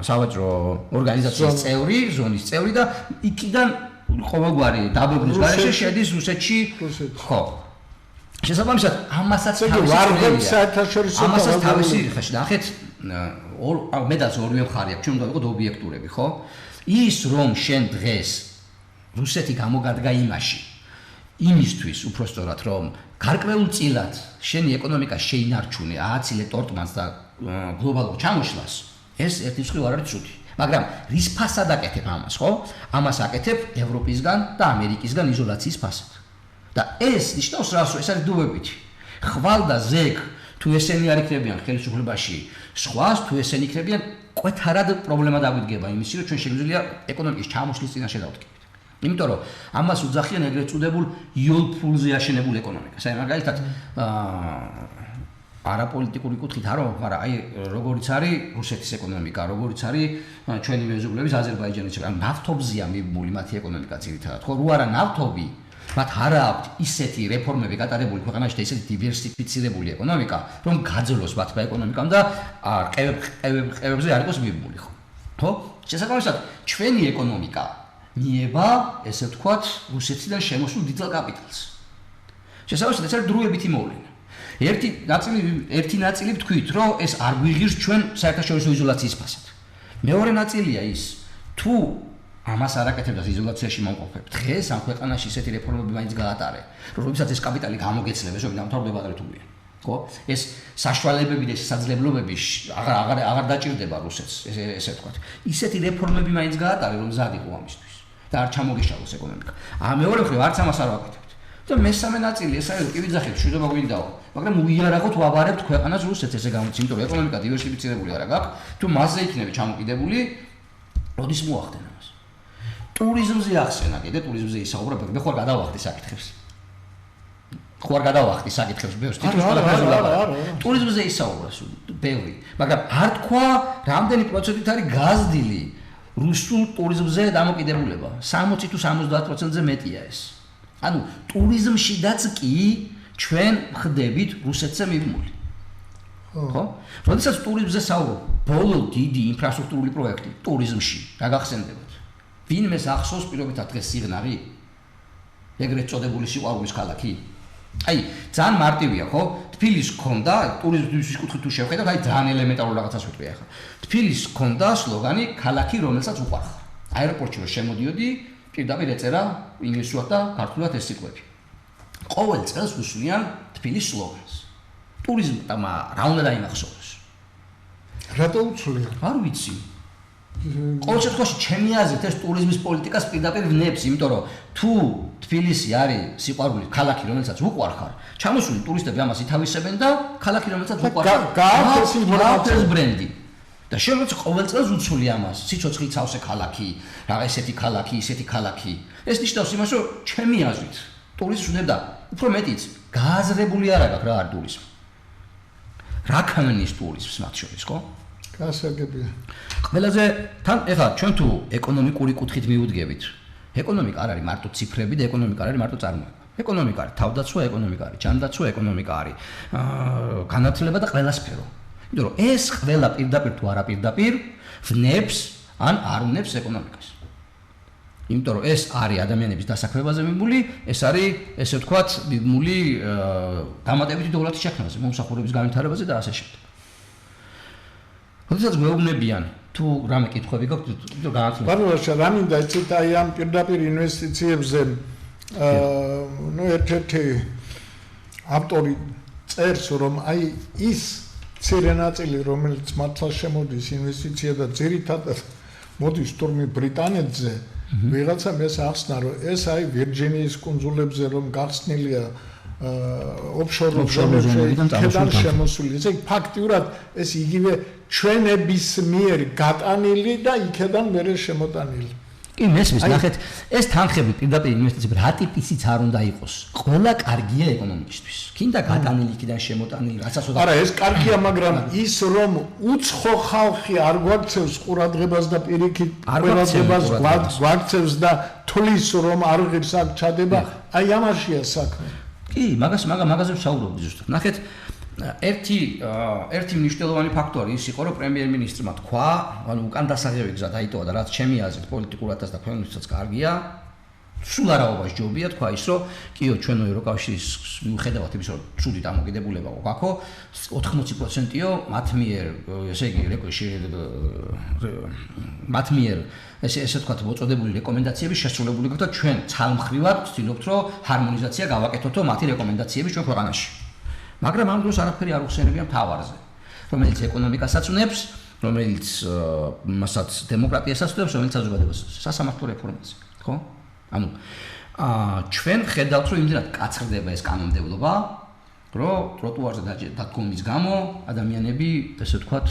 სავაჭრო ორგანიზაციის წევრი, ზონის წევრი და იქიდან ყოველგვარი დაბეგვრის გარეშე შედის რუსეთში. ხო. შესაბამისად, ამასაც თავისი ხეში ნახეთ, მედალს ორივე მხარე აქვს, ჩვენ უნდა ვიყოთ ობიექტურები, ხო? ის რომ შენ დღეს რუსეთი გამოგადგა იმაში, იმისთვის უпростоრად რომ გარკვეულ წილად შენი ეკონომიკა შეინარჩუნე, ააცილე ტორტმანს და გლობალურ ჩამოშლას, ეს ერთი მხრივ არ არის ცუდი. მაგრამ რის ფასად აკეთებ ამას, ხო? ამას აკეთებ ევროპისგან და ამერიკისგან იზოლაციის ფასად. და ეს ნიშნავს რას, ეს არის დუებითი. ხვალ და ზეგ თუ ესენი არ იქნებიან ხელისუფლებაში, სხვას თუ ესენი იქნებიან, კვეთარად პრობლემა დაგვიდგება იმისი, რომ ჩვენ შეგვიძლია ეკონომიკის ჩამოშლის წინაშე დავდგებით. იმიტომ რომ ამას უძახიან ეგრეთ წოდებულ იოლ ფულზე აშენებულ ეკონომიკას. აი მაგალითად არაპოლიტიკური კუთხით არ ვამბობ, მაგრამ აი როგორიც არის რუსეთის ეკონომიკა, როგორიც არის ჩვენი მეზობლების აზერბაიჯანის, ან ნავთობზეა მიბმული მათი ეკონომიკა ძირითადად. ხო, რო არა ნავთობი, მათ არ აქვს ისეთი რეფორმები გატარებული ქვეყანაში და ისეთი დივერსიფიცირებული ეკონომიკა, რომ გაძლოს მათმა ეკონომიკამ და ყევებზე არ იყოს მიბმული, ხო? შესაბამისად, ჩვენი ეკონომიკა მიება, ესე ვთქვათ, რუსეთიდან შემოსულ დიდ კაპიტალს. შესაბამისად, ეს არის დროებითი მოვლენა. ერთი ნაწილი ვთქვით, რომ ეს არ გვიღირს ჩვენ საერთაშორისო იზოლაციის ფასად. მეორე ნაწილია ის, თუ ამას არ აკეთებდა იზოლაციაში მომყოფებ. დღეს ამ ქვეყანაში ისეთი რეფორმები მაინც გაატარე, როდესაც ეს კაპიტალი გამოგეცნებს, რომ დამთავრდება ადრეთულიან. ხო? ეს საშუალებები და შესაძლებლობები აღარ დაჭირდება რუსეთს, ესე ვთქვათ. ისეთი რეფორმები მაინც გაატარე, რომ მზად იყო ამისთვის და არ ჩამოგეშალოს ეკონომიკა. მეორე მხრივ არც ამას არ ვაკეთებთ. და მესამე ნაწილი ეს არის, კი ვიძახეთ, შვიდობა გვინდაო, მაგრამ უიარაღოთ ვაბარებთ ქვეყანას რუსეთს, ესე გამოდის, იმიტომ რომ ეკონომიკა დივერსიფიცირებული არა გაქვს, თუ მასზე იქნება ჩამოკიდებული, როდის მოახდენ ამას. ტურიზმზე ახსენა, კიდე ტურიზმზე ისაუბრა, მე ხوار გადავახდი საკითხებს. ხوار გადავახდი საკითხებს, ბევრს თვითონ ტურიზმზე ისაუბრა, ბევრი, მაგრამ არ თქვა, რამდენი პროცენტით არის გაზრდილი რუსულ ტურიზმზე დამოკიდებულება 60 თუ 70%-ზე მეტია ეს. ანუ ტურიზმშიდაც კი ჩვენ ხდებით რუსეთზე მიმული. ხო? როდესაც ტურიზმზე საუბრობ, ბოლო დიდი ინფრასტრუქტურული პროექტი ტურიზმში რა გახსენდებათ? ვინმეს ახსოვს პირობითად დღეს სიღნაღი? ეგრეთ წოდებული სიყვარულის ქალაქი? აი, ძალიან მარტივია, ხო? თბილისს ჰქონდა ტურიზმის კუთხით თუ შევხედავთ, აი ძალიან ელემენტარული რაღაცას ვიტყვი ახლა. თბილისს ჰქონდა სლოგანი ქალაქი, რომელსაც უყვარხარ. აეროპორტში რომ შემოდიოდი, პირდაპირ ეწერა ინგლისურად და ქართულად ეს სიტყვები. ყოველ წელს უსვლიან თბილისის სლოგანს. ტურიზმმა რა უნდა დაიმახსოვროს? რატო უცვლია? არ ვიცი. ყოველ შემთხვევაში ჩემი აზრით ეს ტურიზმის პოლიტიკას პირდაპირ ვნებს, იმიტომ რომ თუ თბილისი არის სიყვარული ქალაქი, რომელსაც უყვარხარ, ჩამოსული ტურისტები ამას ითავისებენ და ქალაქი, რომელსაც უყვარხარ, გააქვს ეს ბრენდი. და შემოც ყოველ წელს უცვლი ამას, სიცოცხლით სავსე ქალაქი, რა ესეთი ქალაქი, ისეთი ქალაქი. ეს ნიშნავს იმას, რომ ჩემი აზრით ტურიზმს უნდა უფრო მეტიც გააზრებული არ აქვს რა არის ტურიზმი. რა ქანის ტურიზმს მათ შორის, ხო? გასაგებია. ყველაზე თან ეხლა ჩვენ თუ ეკონომიკური კუთხით მივუდგებით. ეკონომიკა არ არის მარტო ციფრები და ეკონომიკა არ არის მარტო წარმოება. ეკონომიკა არის თავდაცვა, ეკონომიკა არის ჯანდაცვა, ეკონომიკა არის განათლება და ყველასფერო. იმიტომ რომ ეს ყველა პირდაპირ თუ არა პირდაპირ ვნებს ან არ ვნებს ეკონომიკას. იმიტომ რომ ეს არის ადამიანების დასაქმებაზე მიმული, ეს არის ესე ვთქვათ მიმული დამატებითი დოლარის შექმნაზე, მომსახურების განვითარებაზე და ასე შემდეგ. როდესაც გვეუბნებიან თუ რამე კითხვები გაქვთ, თუ განათლება. ბარბარაშა, რა მინდა იცით აი ამ პირდაპირ ინვესტიციებზე ნუ ერთ-ერთი ავტორი წერს, რომ აი ის მცირე ნაწილი, რომელიც მართლა შემოდის ინვესტიცია და ძირითადად მოდის თურმე ბრიტანეთზე, ვიღაცა მეს ახსნა, რომ ეს აი ვირჯინიის კუნძულებზე რომ გახსნილია ოფშორ ზონებიდან შემოსული. ესე ფაქტიურად ეს იგივე ჩვენების მიერ გატანილი და იქიდან მერე შემოტანილი. კი, მესმის, ნახეთ, ეს თანხები პირდაპირ ინვესტიციები რა ტიპისიც არ უნდა იყოს. ყველა კარგია ეკონომიკისთვის. კიდე გატანილი, კიდე შემოტანილი, რაცაც უნდა. არა, ეს კარგია, მაგრამ ის რომ უცხო ხალხი არ გვაქცევს ყურადღებას და პირიქით ყურადღებას გვაქცევს და თulis რომ არ ღირს აქ ჩადება, აი ამაშია საქმე. კი, მაგაზე ვსაუბრობ ზუსტად. ნახეთ, ერთი მნიშვნელოვანი ფაქტორი ის იყო, რომ პრემიერ-მინისტრმა თქვა, ანუ უკან დასაღები გზა დაიტოვა და რაც ჩემი აზრით პოლიტიკურადაც და ქვეყნისთვისაც კარგია, სულ არავას ჯობია თქვა ის, რომ კიო ჩვენო ევროკავშირის მიუხედავად იმისა, რომ ცუდი დამოკიდებულება გვაქვს, 80%-ო მათ მიერ, ესე იგი, მათ მიერ ესე ვთქვათ, მოწოდებული რეკომენდაციები შესრულებული გვაქვს და ჩვენ ცალმხრივად ვცდილობთ, რომ ჰარმონიზაცია გავაკეთოთო მათი რეკომენდაციების ჩვენ ქვეყანაში. მაგრამ ამ დროს არაფერი არ უხსენებია მთავარზე, რომელიც ეკონომიკასაც უნებს, რომელიც მასაც დემოკრატიასაც უნებს, რომელიც საზოგადოებას სასამართლო რეფორმაზე, ხო? ანუ ჩვენ ხედავთ, რომ იმდენად კაცრდება ეს კანონმდებლობა, რომ ტროტუარზე დადგომის გამო ადამიანები, ესე ვთქვათ,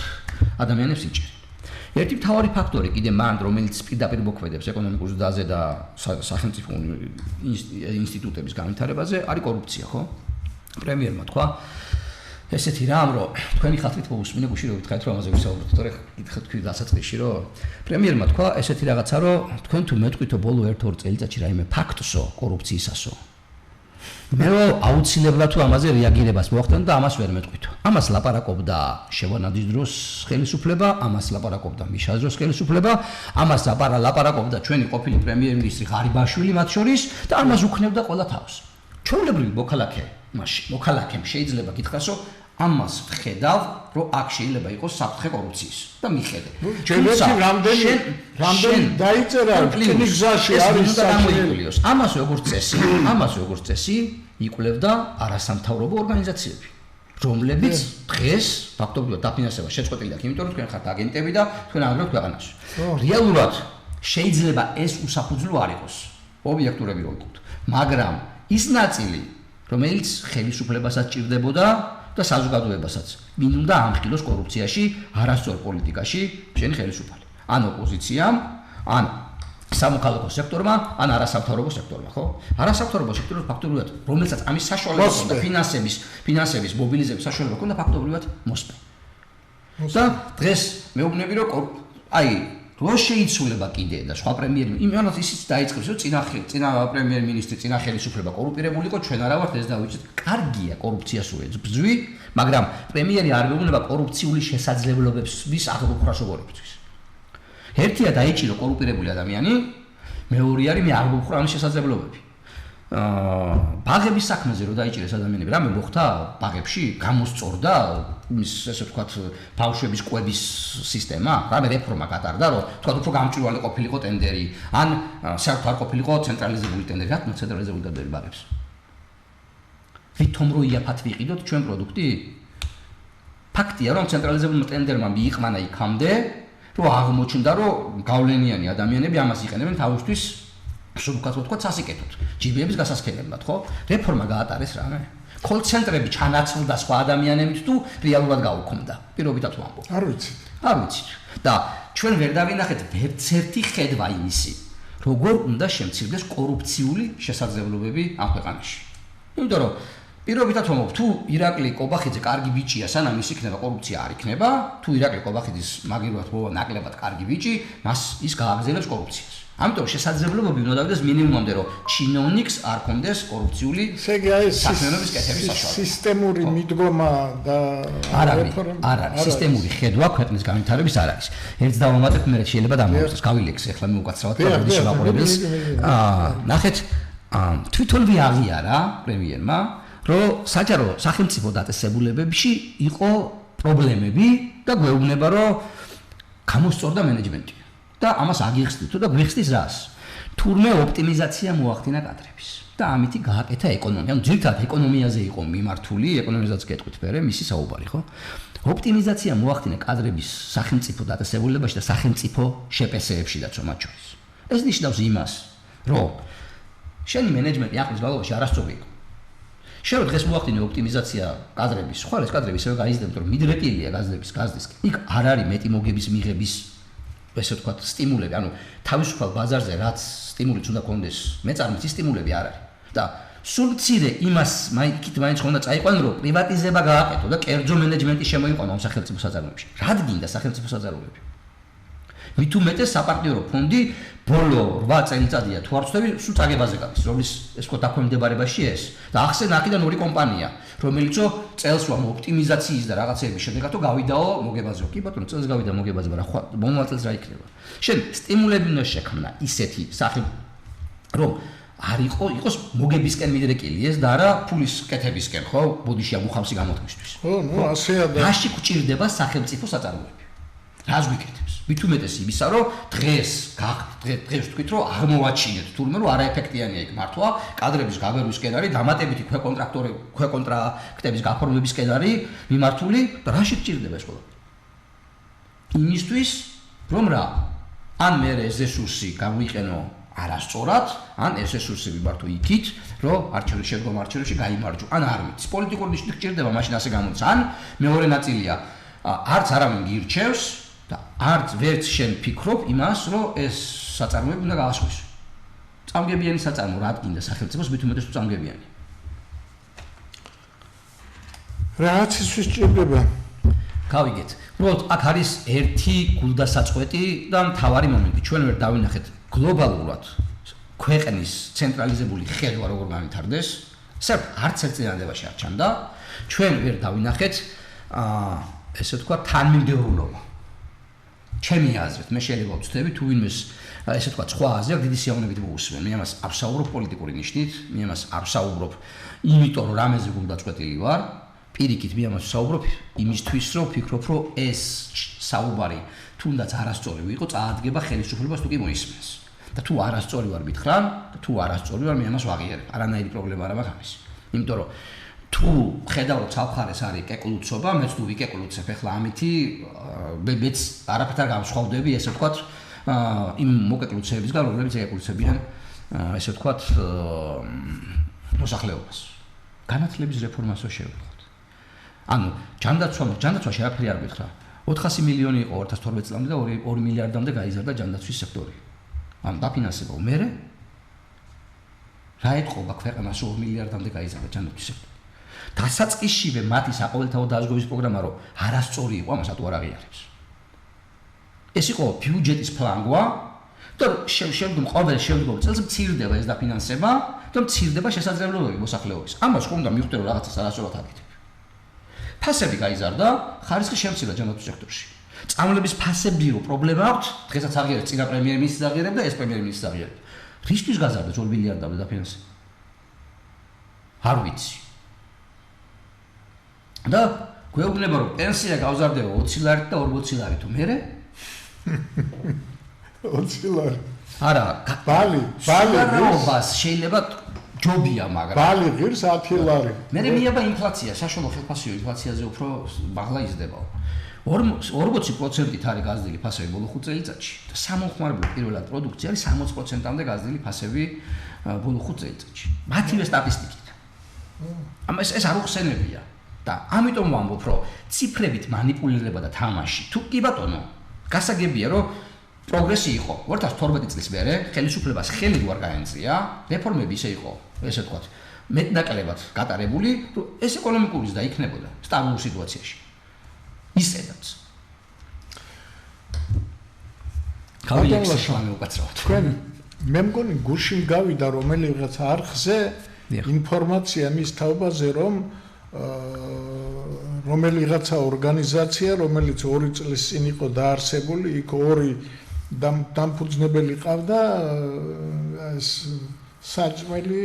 ადამიანებს იჭერენ. ერთი მთავარი ფაქტორი კიდე მან, რომელიც პირდაპირ მოქმედებს ეკონომიკურ ზრდაზე და სახელმწიფო ინსტიტუტების განვითარებაზე, არის კორუფცია, ხო? პრემიერმა თქვა ესეთი რამ, რომ თქვენი ხალხით მოусმინე გუში რომ ვითხარით რომ ამაზე ვისაუბროთ, თორე გითხეთ თქვი დასაწყისში, რომ პრემიერმა თქვა ესეთი რაღაცა, რომ თქვენ თუ მეტყვითო ბოლო 1-2 წელიწადში რაიმე ფაქტსო კორუფციისასო. მე აუცილებლად თუ ამაზე რეაგირებას მოახდენ და ამას ვერ მეტყვითო. ამას ლაპარაკობდა შევანადის დროს ხელისუფლება, ამას ლაპარაკობდა მიშას დროს ხელისუფლება, ამას ლაპარაკობდა ჩვენი ყოფილი პრემიერ-მინისტრი ღარიბაშვილი მათ შორის და ამას უქნევდა ყველა თავს. ჩვეულებრივი მოქალაქემ შეიძლება გითხრას, რომ ამას ვხედავ, რომ აქ შეიძლება იყოს საფრთხე კორუფციის და მიხედე. ჯერეთი რამდენი დაიწერა რკინის გზაში არის გამოიკვლიოს. ამას როგორც წესი იკვლევდა არასამთავრობო ორგანიზაციები, რომლებიც დღეს ფაქტობრივად დაფინანსება შეწყვეტილი აქვს, იმიტომ რომ თქვენ ხართ აგენტები და თქვენ აგროვთ ქვეყანაში. რეალურად შეიძლება ეს უსაფუძვლო არ იყოს, ობიექტურები რო ვიყოთ, მაგრამ ის ნაწილი, რომელიც ხელისუფლებასაც ჭირდებოდა და საზოგადოებასაც, მინდოდა ამხილოს კორუფციაში, არასწორ პოლიტიკაში შენი ხელისუფალი. ან ოპოზიციამ, ან სამოქალაქო სექტორმა, ან არასამთავრობო სექტორმა, ხო? არასამთავრობო სექტორს ფაქტობრივად, რომელსაც ამის საშუალება ჰქონდა ფინანსების მობილიზების საშუალება ჰქონდა ფაქტობრივად მოსპე. და დღეს მეუბნები, რომ აი რო შეიცვლება კიდე და სხვა პრემიერ-მინისტრი იმანაც ისიც დაიწყებს რომ წინა პრემიერ-მინისტრი წინა ხელისუფლება კორუმპირებული იყო ჩვენ არა ვართ ეს დავიჭერთ კარგია კორუფციას უეძბზვი მაგრამ პრემიერი არ მეუბნება კორუფციული შესაძლებლობების აღბუხრას როგორებთვის ერთია დაიჭირო კორუმპირებული ადამიანი მეორე არის მე აღბუხრა ამ შესაძლებლობები ბაღების საქმეზე რო დაიჭირეს ადამიანები რამე მოხდა ბაღებში გამოსწორდა ის ესე ვთქვათ ბავშვების კვების სისტემა რამე რეფორმა გატარდა რომ ვთქვათ უფრო გამჭვირვალე ყოფილიყო ტენდერი ან საერთოდ არ ყოფილიყო ცენტრალიზებული ტენდერი რატომ ცენტრალიზებული ტენდერი ბაღებს ვითომ რო იაფად ვიყიდოთ ჩვენ პროდუქტი ფაქტია რომ ცენტრალიზებულმა ტენდერმა მიიყვანა იქამდე რომ აღმოჩნდა რომ გავლენიანი ადამიანები ამას იყენებენ თავისთვის სულკაც ვთქვათ სასიკეთოდ ჯიბეების გასასქენებლად ხო რეფორმა გაატარეს რამე კოლ-ცენტრები ჩანაცვლდა სხვა ადამიანებით თუ რეალურად გაუქმდა პირობითად ვამბობ არ ვიცი და ჩვენ ვერ დავინახეთ ვერცერთი ხედვა იმისი როგორ უნდა შემცირდეს კორუფციული შესაძლებლობები ამ ქვეყანაში იმიტომ რომ პირობითად ვამბობ თუ ირაკლი კობახიძე კარგი ბიჭია სანამ ის იქნება კორუფცია არ იქნება თუ ირაკლი კობახიძის მაგივრად მოვა ნაკლებად კარგი ბიჭი მას ის გააგზავნებს კორუფციას ამიტომ შესაძლებლობები უნდა დავიდეს მინიმუმამდე რომ ჩინოვნიკს არ კონდეს კორუფციული საქმიანობის კეთების საშუალება სისტემური მიდგომა და არ არის სისტემური ხედვა ქვეყნის განვითარების არ არის ერთს დავამატებ მე შეიძლება დამოუკიდოს გავილექს ახლა მე უკაცრავად პროდუქციის მაყურებელს ნახეთ თვითონვე აღიარა პრემიერმა რომ საჯარო სახელმწიფო დაწესებულებებში იყო პრობლემები და გვეუბნება რომ გამოსწორდა მენეჯმენტი და ამას აგიხსნით და გვიხსნის რას თურმე ოპტიმიზაცია მოახდინა კადრების და ამითი გააკეთა ეკონომია ანუ ძირითადად ეკონომიაზე იყო მიმართული ეკონომიზაცია კეთყვით მერე მისი საუბარი ხო ოპტიმიზაცია მოახდინა კადრების სახელმწიფო დაწესებულებაში და სახელმწიფო შეპესეებშიდაც მათ შორის ეს ნიშნავს იმას რომ შენი მენეჯმენტი ახლის გალობაში არასწორი იყო შენ დღეს მოახდინე ოპტიმიზაცია კადრების სხვა ეს კადრები ისევ გაიზრდებათ რომ მიდრეკილია გაზდების გაზდისკენ იქ არ არის მეტი მოგების მიღების ესე ვთქვათ სტიმულები ანუ თავისუფალ ბაზარზე რაც სტიმულიც უნდა კონდეს მეწარმის სტიმულები არ არის და სულ მცირე იმას იქით მაინც ხონდა წაიყვანო რომ პრივატიზება გააკეთო და კერძო მენეჯმენტი შემოიყვანო ამ სახელმწიფო საწარმოებში რადგინდა სახელმწიფო საწარმოები მით უმეტეს საპარტნიორო ფონდი ბოლო 8 წელიწადია თუ არ ვცდები სულ წაგებაზე გადის რომლის ეს ხო დაქვემდებარებაში ეს და ახსენა აქედან ორი კომპანია რომელიცო წელს ვამ ოპტიმიზაციის და რაღაცეების შედეგათო გავიდაო მოგებაზეო კი ბატონო წელს გავიდა მოგებაზე მაგრამ ხო მომავალწელს რა იქნება შენ სტიმულები უნდა შექმნა ისეთი სახე რომ არ იყოს მოგებისკენ მიდრეკილი ეს და არა ფულის კეთებისკენ ხო ბოდიში ამუხამსი გამოთქმისთვის ხო ნუ ასეა და რაში გჭირდება სახელმწიფო საწარმოები რას გვიკეთებს მით უმეტეს იმისა რომ დღეს ვთქვით რომ არ მოვაჩინეთ თურმე რომ არაეფექტიანია იქ მართვა კადრების გაბერვისკენ არის დამატებითი ქვეკონტრაქტების გაფორმებისკენ არის მიმართული და რაში გჭირდება ეს ყველა იმისთვის რომ რა ან მე ეს რესურსი გამვიყენო არასწორად ან ეს რესურსი მიმართო იქით რომ არჩევნებში შედგომ არჩევნებში გაიმარჯვო ან არ ვიცი პოლიტიკური ნიშნით გჭირდება მაშინ ასე გამოდის ან მეორე ნაწილია არც არავინ გირჩევს და არც ვერც შენ ფიქრობ იმას, რომ ეს საწარმოები უნდა გაასხვისო. წამგებიანი საწარმო რა დგინდა სახელმწიფოს მით უმეტეს თუ წამგებიანი. რაც ისვის ჭირდება. გავიგეთ. უბრალოდ აქ არის ერთი გულდასაწყვეტი და მთავარი მომენტი. ჩვენ ვერ დავინახეთ გლობალურად ქვეყნის ცენტრალიზებული ხედვა როგორ განვითარდეს. საერთოდ არც ერთ წინადადებაში არ ჩანდა. ჩვენ ვერ დავინახეთ ესე ვთქვა თანმიმდევრულობა. ჩემი აზრით, მე შეიძლება ვწდები თუ ვინმეს ესე ვთქვა სხვა აზრი აქვს დიდი სიამოვნებით მოусვენ. მე ამას არ ვსაუბრობ პოლიტიკური ნიშნით, მე ამას არ ვსაუბრობ იმიტომ რომ რამეზე გულდაწყვეტილი ვარ. პირიქით მე ამას ვსაუბრობ იმისთვის რომ ვფიქრობ რომ ეს საუბარი თუნდაც არასწორი ვიყო, წაადგება ხელისუფლებას თუ კი მოისმენს. და თუ არასწორი ვარ მითხრა და თუ არასწორი ვარ მე ამას ვაღიარებ. არანაირი პრობლემა არ მაქვს ამის. იმიტომ რომ თუ ხედავ რომ ცალხარეს არის კეკლუცობა, მეც თუ ვიკეკლუცებ ახლა ამითი მეც არაფერთან გამსხვავდები, ესე ვთქვათ, იმ მოკეკლუცებისგან, რომლებიც ეკეკლუცებიან, ესე ვთქვათ, მოსახლეობას. განათლების რეფორმასო შევეხოთ. ანუ ჯანდაცვაში არაფერი არ გითხრა. 400 მილიონი იყო 2012 წლამდე და 2 მილიარდამდე გაიზარდა ჯანდაცვის სექტორი. ამ დაფინანსებო მერე რა ეთყობა ქვეყანას 2 მილიარდამდე გაიზარდა ჯანდაცვის სექტორი. დასაწყისშივე მათი საყოველთაო დაზგობის პროგრამა რომ არასწორი იყო, ამას ატუ არ აღიარებს. ეს იყო ბიუჯეტის ფლანგვა და შემდგომ ყოველ შემდგომ წელს მცირდება ეს დაფინანსება და მცირდება შესაძლებლობები მოსახლეობის. ამას ხომ უნდა მივხვდე რომ რაღაცას არასწორად აკეთებ. ფასები გაიზარდა, ხარისხი შემცირდა ჯანდაცვის სექტორში. წამლების ფასები რო პრობლემა აქვს, დღესაც აღიარებს წინა პრემიერ-მინისტრის აღიარებ და ეს პრემიერ-მინისტრის აღიარებ. რისთვის გაზარდა 2 მილიარდამდე დაფინანსება? არ ვიცი. და გვეუბნება რომ პენსია გავზარდება 20 ლარით და 40 ლარით თუ მერე 20 ლარი. არა, ბალი შეიძლება ჯობია, მაგრამ ბალი ღირს 10 ლარი. მერე მიება ინფლაცია, საშუალო ხელფასი ინფლაციაზე უფრო მაღლა იზრდებაო. 40%-ით არის გაზრდილი ფასები ბოლო 5 წელიწადში და სამომხმარებლო პირველად პროდუქცია არის 60%-მდე გაზრდილი ფასები ბოლო 5 წელიწადში. მათივე სტატისტიკით. ამას ეს არ უხსენებია და ამიტომ ვამბობ, რომ ციფრებით манипуლირება და თამაში თუ კი ბატონო, გასაგებია რომ პროგრესი იყო 2012 წლის მერე ხელისუფლებას ხელი უარ გაენწია, რეფორმები ისე იყო, ესე ვთქვათ, მეტნაკლებად გატარებული, რომ ეს ეკონომიკურის და იქნებოდა სტაბილურ სიტუაციაში. ისედაც. ბატონო, თქვენ მე მგონი გუშინ გავიდა რომელიღაც არხზე ინფორმაცია მის თაობაზე, რომ რომელიღაცა ორგანიზაცია, რომელიც 2 წლის წინ იყო დაარსებული, იქ 2 დამფუძნებელი ყავდა, ეს საჭმელი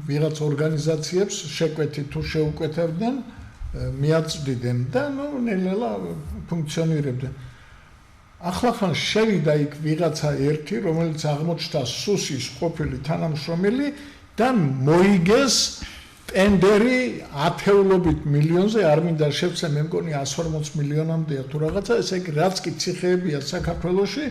ვიღაც ორგანიზაციებს შეკვეთით თუ შეუკვეთებდნენ, მიაწვდიდნენ და ნელ-ნელა ფუნქციონირებდნენ. ახლა ხან შევიდა იქ ვიღაცა ერთი, რომელიც აღმოჩნდა სუსის ყოფილი თანამშრომელი და მოიგეს ტენდერი ათეულობით მილიონზე, არ მინდა შევცე, მე მგონი 140 მილიონამდეა თუ რაღაცა, ესე იგი რაც კი ციხეებია საქართველოში,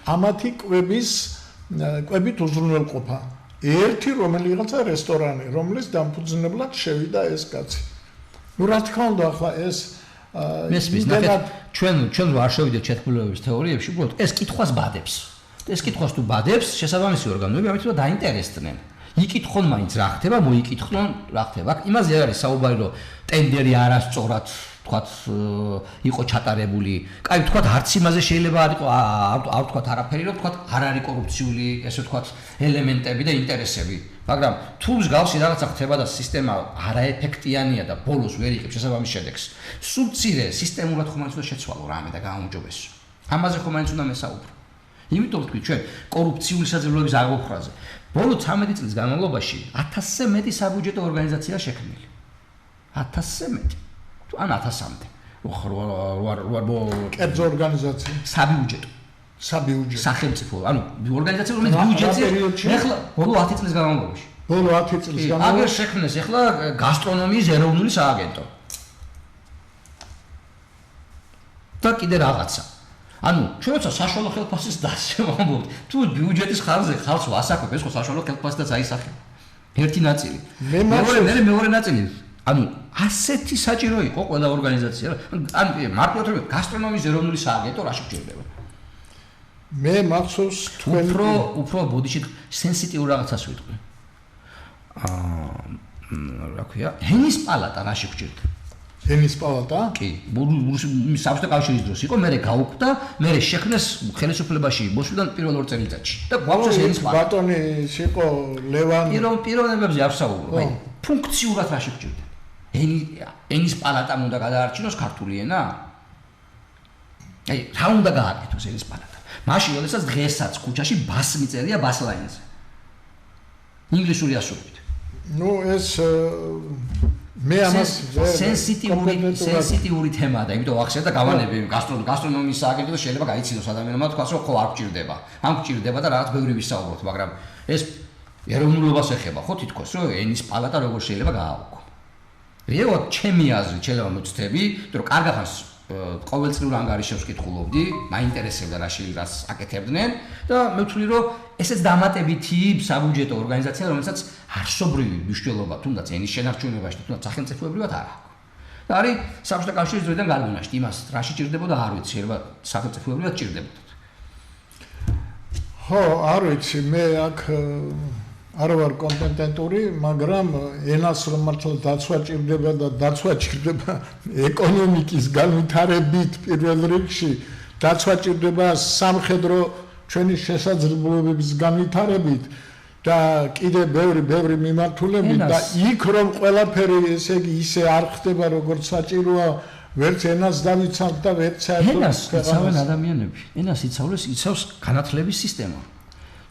ამათი კვებით უზრუნველყოფა. ერთი რომელიღაცა რესტორანი, რომლის დამფუძნებლად შევიდა ეს კაცი. ნუ რა თქმა უნდა, ახლა ეს მესმის, ნახეთ, ჩვენ არ შევიდეთ შეთქმულებების თეორიებში, უბრალოდ ეს კითხვას ბადებს. ეს კითხვას თუ ბადებს, შესაბამისი ორგანოები ამით უნდა დაინტერესდნენ. იკითხონ მაინც რა ხდება, მოიკითხონ რა ხდება. იმაზე არის საუბარი, რომ ტენდერი არასწორად, თქვათ, იყო ჩატარებული. კაი, თქვათ, არც იმაზე შეიძლება არ თქვათ არაფერი, რომ თქვათ, არ არის კორუფციული, ესე ვთქვათ, ელემენტები და ინტერესები. მაგრამ თუ მსგავსი რაღაცა ხდება და სისტემა არაეფექტიანია და ბოლოს ვერ იღებს შესაბამის შედეგს, სულ მცირე სისტემურად ხომ არ უნდა შეცვალო რამე და გააუმჯობესო. ამაზე ხომ არ უნდა მესაუბრო. იმიტომ ვთქვი, ჩვენ კორუფციული საძებლების აღოფრაზე ბოლო 13 წლის განმავლობაში 1000-ზე მეტი საბიუჯეტო ორგანიზაცია შექმნილი. 1000-ზე მეტი. ან 1000-მდე. კერძო ორგანიზაცია. საბიუჯეტო. სახელმწიფო, ანუ ორგანიზაცია, რომელიც ბიუჯეტზე ეხლა ბოლო 10 წლის განმავლობაში. ბოლო 10 წლის განმავლობაში. აგერ შექმნეს ეხლა გასტრონომიის ეროვნული სააგენტო. და კიდე რაღაცა. ანუ ჩვენ როცა საშუალო ხელფასის დასზე ვამბობთ, თუ ბიუჯეტის ხარჯზე ხალხს ვასაკობ, ეს ხო საშუალო ხელფასსაც აისახება. ერთი ნაწილი. მეორე ნაწილი. ანუ ასეთი საჭირო იყო ყველა ორგანიზაცია. ან მარტივად რომ გასტრონომიის ეროვნული სააგენტო რაში გჭირდება. მე მახსოვს თქვენ უფრო ბოდიში სენსიტიურ რაღაცას ვიტყვი. რა ქვია? ენის პალატა რაში გჭირდება? ენის პალატა? კი, საბჭოთა კავშირის დროს იყო, მერე გაუკვდა, მერე შექმნეს ხელისუფლებაში მოსვლიდან პირველ 2 წელიწადში. და გვაქვს ენის პალატა. ბატონი იყო ლევან პიროვნებებზე არ ვსაუბრობ. აი, ფუნქციურად რაში გჭირდება? ენის პალატამ უნდა გადაარჩინოს ქართული ენა? აი, რა უნდა გააკეთოს ენის პალატა? მაშინ, როდესაც დღესაც ქუჩაში ბას მიწერია ბასლაინზე. ინგლისური ასობით. ნუ ეს მე ამას სენსიტიური თემაა და იმიტომ ვახსენე და გავანები გასტრონომიის სააგენტო შეიძლება გაიცინოს ადამიანმა თქვას რომ ხო არ გჭირდება. ამ გჭირდება და რაღაც ბევრი ვისაუბროთ, მაგრამ ეს ეროვნულობას ეხება, ხო თითქოს რომ ენის პალატა როგორ შეიძლება გააუქო. რეალურად ჩემი აზრით შეიძლება მოცდები, რომ კარგახანს ყოველწლიურ ანგარიშებს ვკითხულობდი, მაინტერესებდა რას აკეთებდნენ და მე ვთვლი რომ ესეც დამატებითი საბიუჯეტო ორგანიზაცია, რომელსაც არსობრივი მნიშვნელობა თუნდაც ენის შენარჩუნებაში და თუნდაც სახელმწიფოებრივად არ აქვს. და არის საბჭოთა კავშირის დროიდან განვინაშთი, იმას რაში ჭირდებოდა არ ვიცი, ერება სახელმწიფოებრივად ჭირდებოდა. ხო, არ ვიცი, მე აქ არ ვარ კომპეტენტური, მაგრამ ენას რომ მართლა დაცვა ჭირდება და დაცვა ჭირდება ეკონომიკის განვითარებით პირველ რიგში დაცვა ჭირდება სამხედრო ჩვენი შესაძლებლობების განვითარებით და კიდე ბევრი მიმართულებით და იქ რომ ყველაფერი ესე იგი ისე არ ხდება როგორც საჭიროა ვერც ენას დავიცავთ და ვერც საერთოდ ენას იცავენ ადამიანები ენას იცავს განათლების სისტემა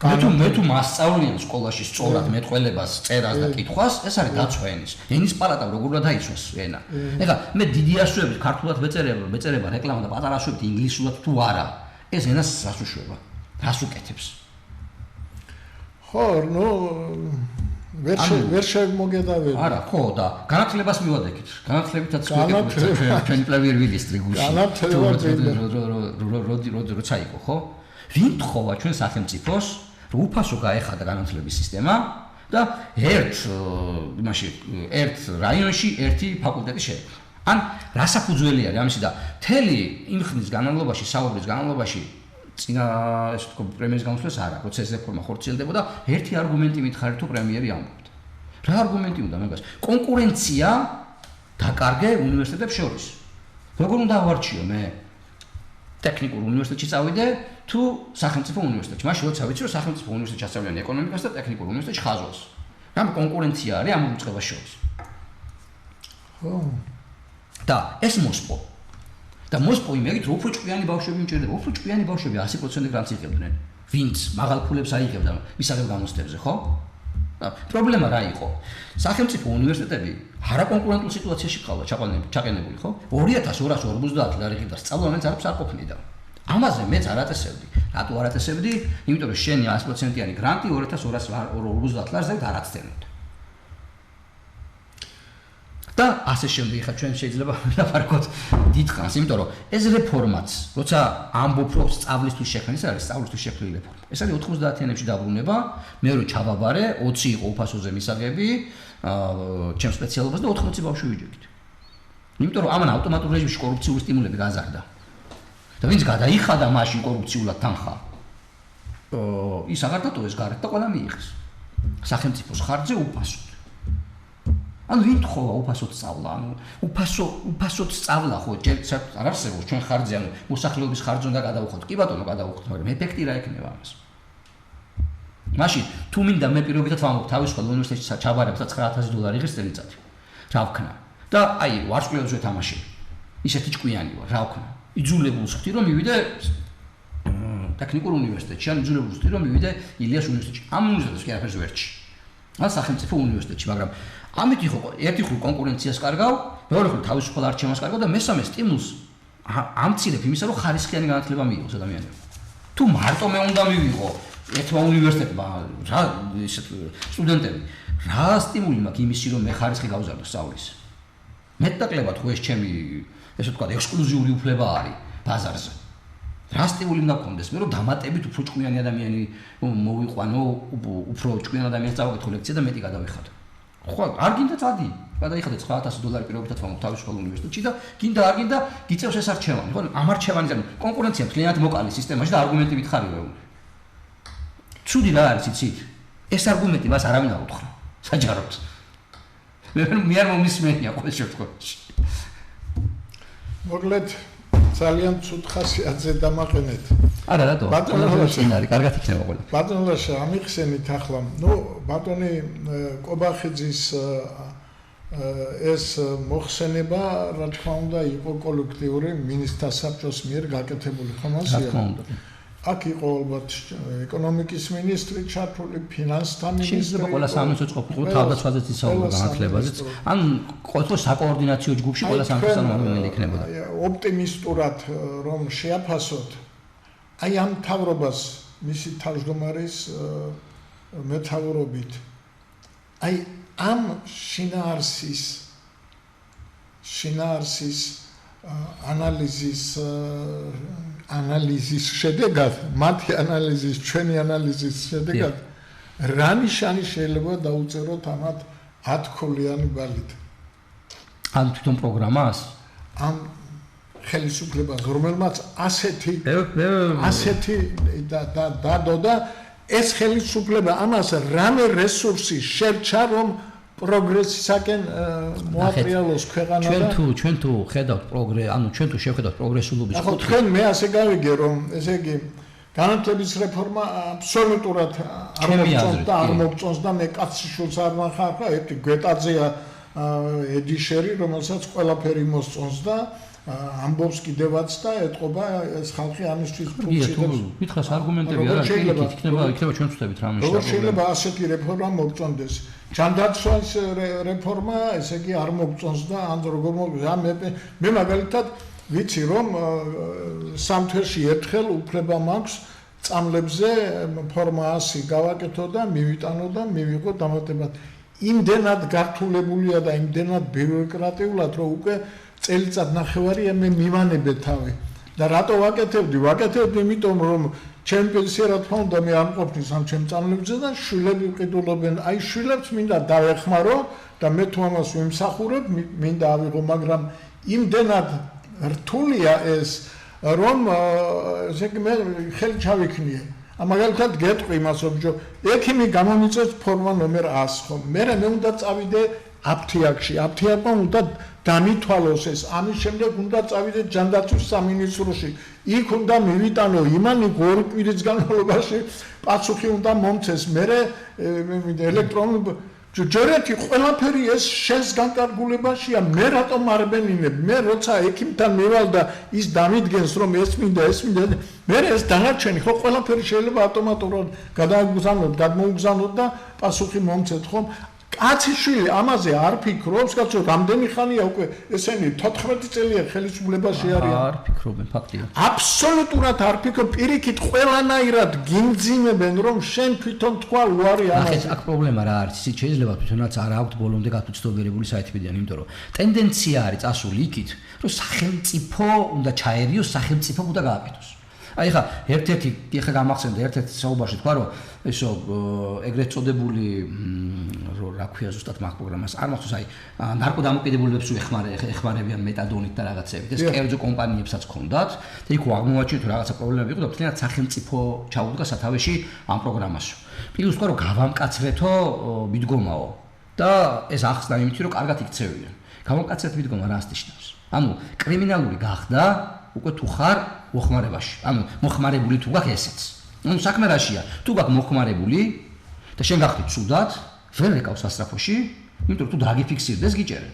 მე თუ მასწავლიან სკოლაში სწორად მეტყველებას წერას და კითხვას ეს არის დაცვა ენის პალატამ როგორ უნდა დაიცვას ენა ეხლა მე დიდი ასოებით ქართულად მეწერება რეკლამა და პატარა ასოებით ინგლისურად თუ არა ეს ენას რას უშვება რას უკეთებს ხო ნუ ვერ შემოგედავები არა ხო და განათლებას მივადექით განათლებითაც ჩვენი პლევიერ მინისტრი გუში როცა იყო ხო ვინ თხოვა ჩვენ სახელმწიფოს რომ უფასო გაეხადა განათლების სისტემა და ერთ რაიონში ერთი ფაკულტეტი შეექმნა ან რასაფუძველი არის ამისი და მთელი იმ ხნის განმავლობაში საუბრის განმავლობაში წინა ეს თქო პრემიერის გამოსვლას არა პროცესზე ფორმა ხორციელდებოდა ერთი არგუმენტი მითხარით თუ პრემიერი ამბობდა რა არგუმენტი უნდა მაგას კონკურენცია დაკარგე უნივერსიტეტებს შორის როგორ უნდა ავარჩიო მე ტექნიკურ უნივერსიტეტში წავიდე თუ სახელმწიფო უნივერსიტეტში მაშინ როცა ვიცი რომ სახელმწიფო უნივერსიტეტში ასწავლიან ეკონომიკას და ტექნიკურ უნივერსიტეტში ხაზვას რამ კონკურენცია არის ამ უწყებას შორის ხო და ეს მოსპო და მოსპო იმედით რომ უფრო ჭკვიანი ბავშვები მჭირდება უფრო ჭკვიანი ბავშვები 100% გრანტს იღებდნენ ვინც მაღალ ფულებს აიღებდა მისაღებ გამოცდებზე ხო პრობლემა რა იყო სახელმწიფო უნივერსიტეტები არაკონკურენტულ სიტუაციაში ყავდა ჩაყენებული ხო 2250 ლარი ღირდა სწავლა მეც არაფერს არ ყოფნიდა ამაზე მეც არ აწესებდი რატო არ აწესებდი იმიტომ რომ შენი 100%-იანი გრანტი 2250 ლარზე არ აცდენოდა და ასე შემდეგ ხა ჩვენ შეიძლება ვილაპარაკოთ დიდხანს იმიტომ რომ ეს რეფორმაც როცა ამბობ რომ სწავლისთვის შექმნის არის სწავლისთვის შექმნილი რეფორმა ეს არის 90-იანებში დაბრუნება მე რო ჩავაბარე 20 იყო უფასოზე მისაღები ჩემ სპეციალობას და 80 ბავშვი ვიჯექით იმიტომ რომ ამან ავტომატურ რეჟიმში კორუფციული სტიმულები გაზარდა და ვინც გადაიხადა მაშინ კორუფციულად თანხა ის აღარ დატოვეს გარეთ და ყველა მიიღეს სახელმწიფოს ხარჯზე უფასოდ ანუ ვინ თხოვა უფასოდ სწავლა ანუ უფასოდ სწავლა ხო არ არსებობს ჩვენ ხარჯზე ანუ მოსახლეობის ხარჯზე უნდა გადავხოთ კი ბატონო გადავხოთ მაგრამ ეფექტი რა ექნება ამას მაშინ თუ მინდა მე პირობითად ვამბობ თავისუფალ უნივერსიტეტში ჩაბარებ $9000 იღებს წელიწადი რა ვქნა და აი ვარსკვლავზე თამაში ისეთი ჭკვიანი ვარ რა ვქნა იძულებულს ხდი რომ მივიდე ტექნიკურ უნივერსიტეტში ან იძულებულს ხდი რომ მივიდე ილიას უნივერსიტეტში ამ უნივერსიტეტში კი არაფერს ვერჩი ან სახელმწიფო უნივერსიტეტში მაგრამ ამით იყო ერთი ხრი კონკურენციას კარგავ მეორე ხრი თავისუფალ არჩევანს კარგავ და მესამე სტიმულს ამცირებ იმისა რომ ხარისხიანი განათლება მიიღოს ადამიანებმა თუ მარტო მე უნდა მივიღო ერთმა უნივერსიტეტმა რა ისეთ სტუდენტები რა სტიმული მაქვს იმისი რომ მე ხარისხი გავზარდო სწავლის მეტნაკლებად ხო ეს ჩემი ესე ვთქვათ ექსკლუზიური უფლება არის ბაზარზე რა სტიმული უნდა გქონდეს მე რომ დამატებით უფრო ჭკვიანი ადამიანი მოვიყვანო უფრო ჭკვიანი ადამიანს წავაკითხო ლექცია და მეტი გადავიხადო ხო არ გინდა წადი გადაიხადე $9000 პირობითად ვამბობ თავისუფალ უნივერსიტეტში და გინდა არ გინდა გიწევს ეს არჩევანი ხო ამ არჩევანიდან კონკურენცია მთლიანად მოკალი სისტემაში და არგუმენტი მითხარიო ცუდი რა არის იცით ეს არგუმენტი მას არავინ არ უთხრა საჯაროდ მე არ მომისმენია ყოველ შემთხვევაში მოკლედ ძალიან ცუდ ხასიათზე დამაყენეთ არა რატო ბატონო შინარი კარგად იქნება ყველა ბატონო ამიხსენით ახლა ნუ ბატონი კობახიძის ეს მოხსენება რა თქმა უნდა იყო კოლექტიური მინისტრთა საბჭოს მიერ გაკეთებული ხომ ასეა რა თქმა უნდა აქ იყო ალბათ ეკონომიკის მინისტრი ჩართული ფინანსთა მინისტრი შეიძლება ყველა სამინისტრო ყოფილიყო თავდაცვაზეც ისაუბრა განათლებაზეც ან ყოველ საკოორდინაციო ჯგუფში ყველა სამინისტრო მოქმედი იქნებოდა ოპტიმისტურად რომ შეაფასოთ აი ამ მთავრობას მისი თავმჯდომარის მეთაურობით აი ამ შინაარსის ანალიზის შედეგად მათი ანალიზის ჩვენი ანალიზის შედეგად რა ნიშანი შეიძლება დაუწეროთ ამათ 10-ქულიანი ბალით ან თვითონ პროგრამას ამ ხელისუფლებას რომელმაც ასეთი დადო და ეს ხელისუფლება ამას რამე რესურსი შერჩა რომ პროგრესისაკენ მოატრიალოს ქვეყანა და ჩვენ თუ ხედავთ ანუ ჩვენ თუ შევხედავთ პროგრესულობის კუთხე. თქვენ მე ასე გავიგე რომ ესე იგი განათლების რეფორმა აბსოლუტურად არ მოგწონს და მე კაცშულს არ ნახავ ხა ერთი გვეტაძეა ედიშერი რომელსაც ყველაფერი მოსწონს და ამბობს კიდევაც და ეთყობა ეს ხალხი ამისთვის ფუნქციებს. მითხას არგუმენტები არა იქნება ჩვენ ვწდებით რამე შეიძლება. როგორ შეიძლება ასეთი რეფორმა მოგწონდეს? ჯანდაცვის რეფორმა ესე იგი არ მოგწონს და ან როგორ მოგწონს? მე მაგალითად ვიცი რომ სამ თვეში ერთხელ უფლება მაქვს წამლებზე ფორმა 100 გავაკეთო და მივიტანო და მივიღო დამატებად. იმდენად გართულებულია და იმდენად ბიუროკრატიულად რომ უკვე წელიწად ნახევარი მე მივანებე თავი და რატო ვაკეთებდი იმიტომ რომ ჩემ პენსია რა თქმა უნდა მე არ მყოფნის ამ ჩემ წამლებზე და შვილები ვყიდულობენ აი შვილებს მინდა დავეხმარო და მე თუ ამას ვიმსახურებ მინდა ავიღო მაგრამ იმდენად რთულია ეს რომ ესე იგი მე ხელი ჩავიქნიე მაგალითად გეტყვი იმას რომ ექიმი გამომიწევს ფორმა ნომერ 100 ხო მე უნდა წავიდე აფთიაქში აფთიაქმა უნდა დამითვალოს ეს ამის შემდეგ უნდა წავიდე ჯანდაცვის სამინისტროში იქ უნდა მივიტანო იმანი 2 კვირის განმავლობაში პასუხი უნდა მომცეს მე ელექტრონულ ჯერეთი ყველაფერი ეს შენს განკარგულებაშია მე რატომ არ ბენინებ მე როცა ექიმთან მივალ და ის დამიდგენს რომ ეს მინდა მე ეს დანარჩენი ხო ყველაფერი შეიძლება ავტომატურად გადმოუგზავნოთ და პასუხი მომცეთ ხომ კაციშვილი ამაზე არ ფიქრობს კაცო რამდენი ხანია უკვე ესენი 14 წელია ხელისუფლებაში არიან არ ფიქრობენ ფაქტია აბსოლუტურად არ ფიქრობ პირიქით ყველანაირად გინძიმებენ რომ შენ თვითონ თქვა უარი ამაზე აქ პრობლემა რა არის ისიც შეიძლება თვითონაც არ აქვთ ბოლომდე გაფუძნებული საიტებიდან იმიტომ რომ ტენდენცია არის წასული იქით რომ სახელმწიფო უნდა ჩაერიოს სახელმწიფო უნდა გააკეთოს აი ხა ერთ-ერთი ეხა გამახსენდა ერთ-ერთი საუბარში თქვა რომ ესო ეგრეთ წოდებული რა ქვია ზუსტად მაგ პროგრამას არ მახსოვს აი ნარკოდამოკიდებულებს ეხმარებიან მეტადონით და რაღაცებით ეს კერძო კომპანიებსაც ჰქონდათ და იქ აღმოაჩინეთ რომ რაღაცა პრობლემები იყო და მთლიანად სახელმწიფო ჩაუდგა სათავეში ამ პროგრამაში პლუს თქვა რომ გავამკაცრეთო მიდგომაო და ეს ახსნა იმით რომ კარგად იქცევიან გავამკაცრეთ მიდგომა რას ნიშნავს ანუ კრიმინალური გახდა უკვე თუ ხარ მოხმარებაში ანუ მოხმარებული თუ გაქვს ესეც ანუ საქმე რაშია თუ გაქვს მოხმარებული და შენ გახდი ცუდად ვერ ეკავს ასტრაფოში იმიტომ რომ თუ დაგიფიქსირდეს გიჭერენ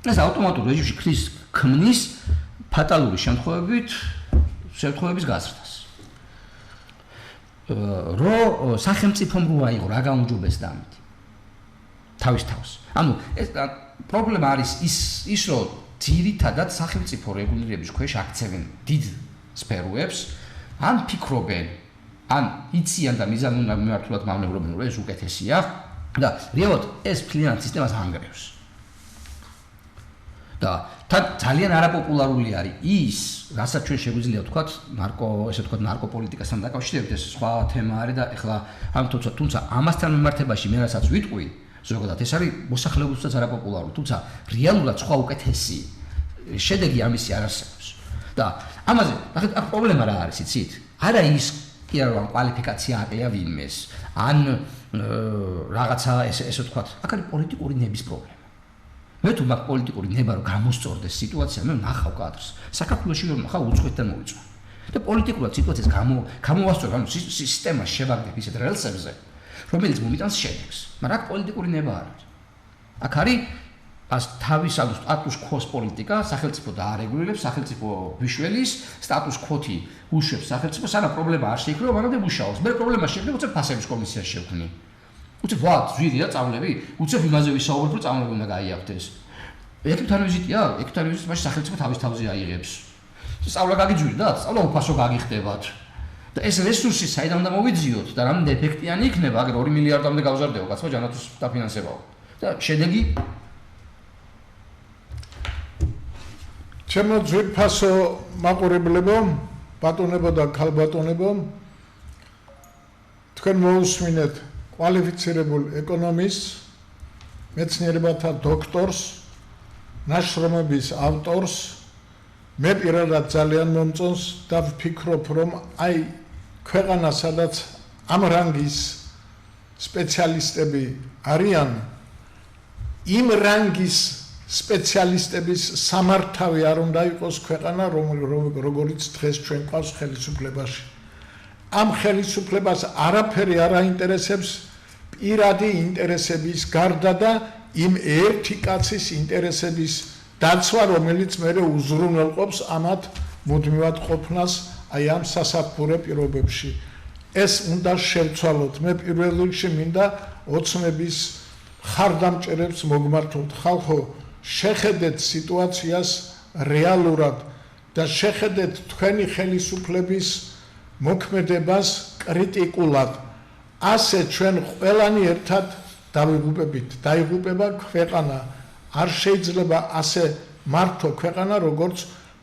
ეს ავტომატურ რეჟიმში ქმნის ფატალური შემთხვევების გაზრდას რო სახელმწიფომ რო აიღო რა გაუმჯობეს და ამით თავის თავს ანუ ეს პრობლემა არის ის რომ ძირითადად სახელმწიფო რეგულირების ქვეშ აქცევენ დიდ სფეროებს ან ფიქრობენ ან იციან და მიზანმიმართულად მავნებლობენ რომ ეს უკეთესია და რეალურად ეს ფლიანად სისტემას ანგრევს და თან ძალიან არაპოპულარული არის ის რასაც ჩვენ შეგვიძლია ვთქვათ ნარკოპოლიტიკასთან დაკავშირებით ეს სხვა თემა არის და ეხლა ამ თუმცა ამასთან მიმართებაში მე რასაც ვიტყვი ზოგადად ეს არის მოსახლეობისთვისაც არაპოპულარული თუმცა რეალურად სხვა უკეთესი შედეგი ამისი არ არსებობს და ამაზე ნახეთ აქ პრობლემა რა არის იცით არა ის კი არა რომ კვალიფიკაცია აკლია ვინმეს ან რაღაცა ესე ვთქვათ აქ არის პოლიტიკური ნების პრობლემა მე თუ მაგ პოლიტიკური ნება რომ გამოსწორდეს სიტუაცია მე ნახავ კადრს საქართველოში რომ ხა უცხოეთთან მოვიწვა და პოლიტიკურად სიტუაციას გამოვასწორებ ანუ სისტემას შევაგდებ ისეთ რელსებზე რომელიც მომიტანს შედეგს მაგრამ აქ პოლიტიკური ნება არ არის აქ არის ას თავის სტატუს კვოს პოლიტიკა სახელმწიფო დაარეგულირებს სახელმწიფო ვიშველის სტატუს კვოთი უშვებს სახელმწიფო სანამ პრობლემა არ შეიქნება მანამდე მუშაობს მე პრობლემა შექმნა უცებ ფასების კომისიას შევქმნი უცებ ვათ ზვირია წამლები უცებ იმაზე ვისაუბრებ რომ წამლები უნდა გაიაფთეს ექიმთან ვიზიტია ექიმთან ვიზიტს მაშინ სახელმწიფო თავის თავზე აიღებს სწავლა გაგიძვირდათ სწავლა უფასო გაგიხდებათ და ეს რესურსი საიდან უნდა მოვიძიოთ და რამდენი ეფექტიანი იქნება აგერ 2 მილიარდამდე გავზარდეო კაცო ჯანათვის დაფინანსებაო და შედეგი ჩემო ძვირფასო მაყურებლებო ბატონებო და ქალბატონებო თქვენ მოусმინეთ კვალიფიცირებულ ეკონომისტს მეცნიერებათა დოქტორს ნაშრომების ავტორს მე პირადად ძალიან მომწონს და ვფიქრობ რომ აი ქვეყანა სადაც ამ რანგის სპეციალისტები არიან იმ რანგის სპეციალისტების სამართავი არ უნდა იყოს ქვეყანა, როგორც დღეს ჩვენ ყავს ხელისუფლებაში. ამ ხელისუფლებას არაფერი არ აინტერესებს პირადი ინტერესების გარდა და იმ ერთი კაცის ინტერესების დაცვა, რომელიც მერე უზრუნველყოფს ამათ მუდმივად ყოფნას აი ამ სასაფურე პირობებში. ეს უნდა შევცვალოთ. მე პირველ რიგში მინდა ოცნების ხარდამჭერებს მოგმართოთ. ხალხო, შეხედეთ სიტუაციას რეალურად და შეხედეთ თქვენი ხელისუფლების მოქმედებას კრიტიკულად. ასე ჩვენ ყველანი ერთად დავიღუპებით. დაიღუპება ქვეყანა. არ შეიძლება ასე მართო ქვეყანა, როგორც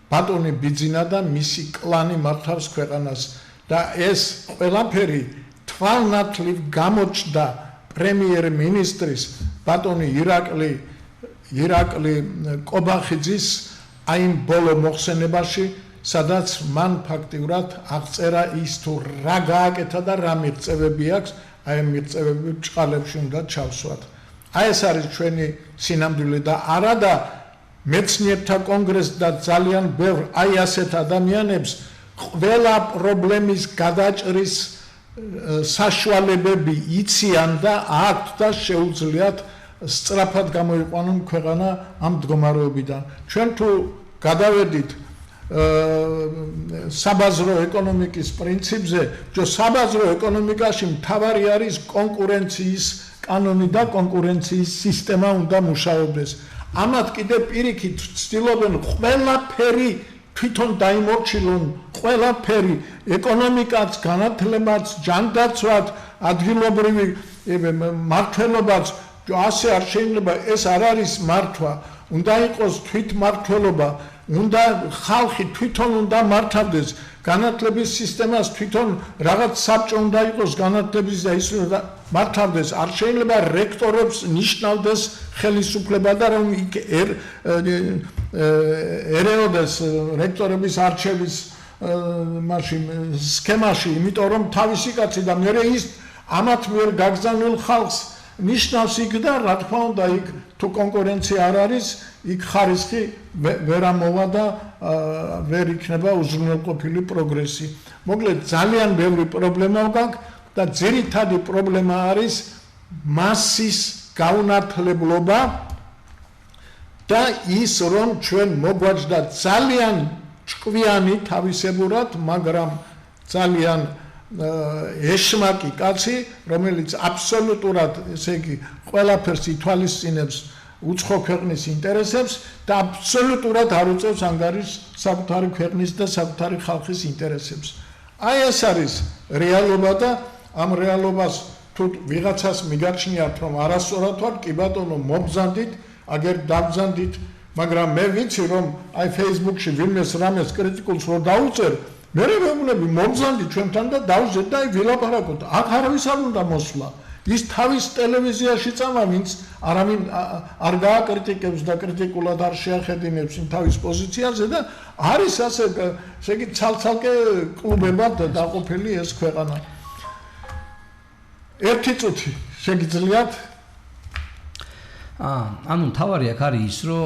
ბატონი ბიძინა და მისი კლანი მართავს ქვეყანას. და ეს ყველაფერი თვალნათლივ გამოჩნდა პრემიერ-მინისტრის ბატონი ირაკლი კობახიძის აი იმ ბოლო მოხსენებაში, სადაც მან ფაქტიურად აღწერა ის თუ რა გააკეთა და რა მიღწევები აქვს, აი ამ მიღწევები ჭყალებში უნდა ჩავსვათ. აი ეს არის ჩვენი სინამდვილე და არა და მეცნიერთა კონგრესს და ძალიან ბევრ აი ასეთ ადამიანებს ყველა პრობლემის გადაჭრის საშუალებები იციან და აქვთ და შეუძლიათ სწრაფად გამოიყვანონ ქვეყანა ამ მდგომარეობიდან. ჩვენ თუ გადავედით საბაზრო ეკონომიკის პრინციპზე, საბაზრო ეკონომიკაში მთავარი არის კონკურენციის კანონი და კონკურენციის სისტემა უნდა მუშაობდეს. ამათ კიდე პირიქით ცდილობენ ყველაფერი თვითონ დაიმორჩილონ, ყველაფერი ეკონომიკაც, განათლებაც, ჯანდაცვაც, ადგილობრივი მმართველობაც, ასე არ შეიძლება, ეს არ არის მართვა. უნდა იყოს თვითმმართველობა, უნდა ხალხი თვითონ უნდა მართავდეს, განათლების სისტემას თვითონ რაღაც საბჭო უნდა იყოს განათლების და ის მართავდეს. არ შეიძლება რექტორებს ნიშნავდეს ხელისუფლება და რომ იქ ერეოდეს რექტორების არჩევის სქემაში, იმიტომ რომ თავისი კაცი და მე ის ამათ მიერ გაგზავნილ ხალხს ნიშნავს იქ და რა თქმა უნდა იქ თუ კონკურენცია არ არის, იქ ხარისხი ვერ ამოვა და ვერ იქნება უზრუნველყოფილი პროგრესი. მოკლედ ძალიან ბევრი პრობლემა გვაქვს და ძირითადი პრობლემა არის მასის გაუნათლებლობა და ის რომ ჩვენ მოგვაჯდა ძალიან ჭკვიანი თავისებურად, მაგრამ ძალიან ეშმაკი კაცი, რომელიც აბსოლუტურად, ესე იგი, ყველაფერს ითვალისწინებს უცხო ქვეყნის ინტერესებს და აბსოლუტურად არ უწევს ანგარიშს საკუთარი ქვეყნის და საკუთარი ხალხის ინტერესებს. აი ეს არის რეალობა და ამ რეალობას თუ ვიღაცას მიგაჩნიათ რომ არასწორად ვარ, კი ბატონო, მობზანდით, აგერ დაბზანდით, მაგრამ მე ვიცი რომ აი Facebook-ში ვინმეს რამეს კრიტიკულს რო დაუწერ, მე ვეუბნები მომზანდი ჩვენთან და დავზეთ და აი ვილაპარაკოთ. აქ არავის არ უნდა მოსვლა. ის თავის ტელევიზიაში წამა, ვინც არავინ არ გააკრიტიკებს და კრიტიკულად არ შეახედინებს იმ თავის პოზიციაზე და არის ასე, ესე იგი, ცალ-ცალკე კლუბებად დაყოფილი ეს ქვეყანა. ერთი წუთი შეგიძლიათ? ანუ თავარი აქ არის ის, რომ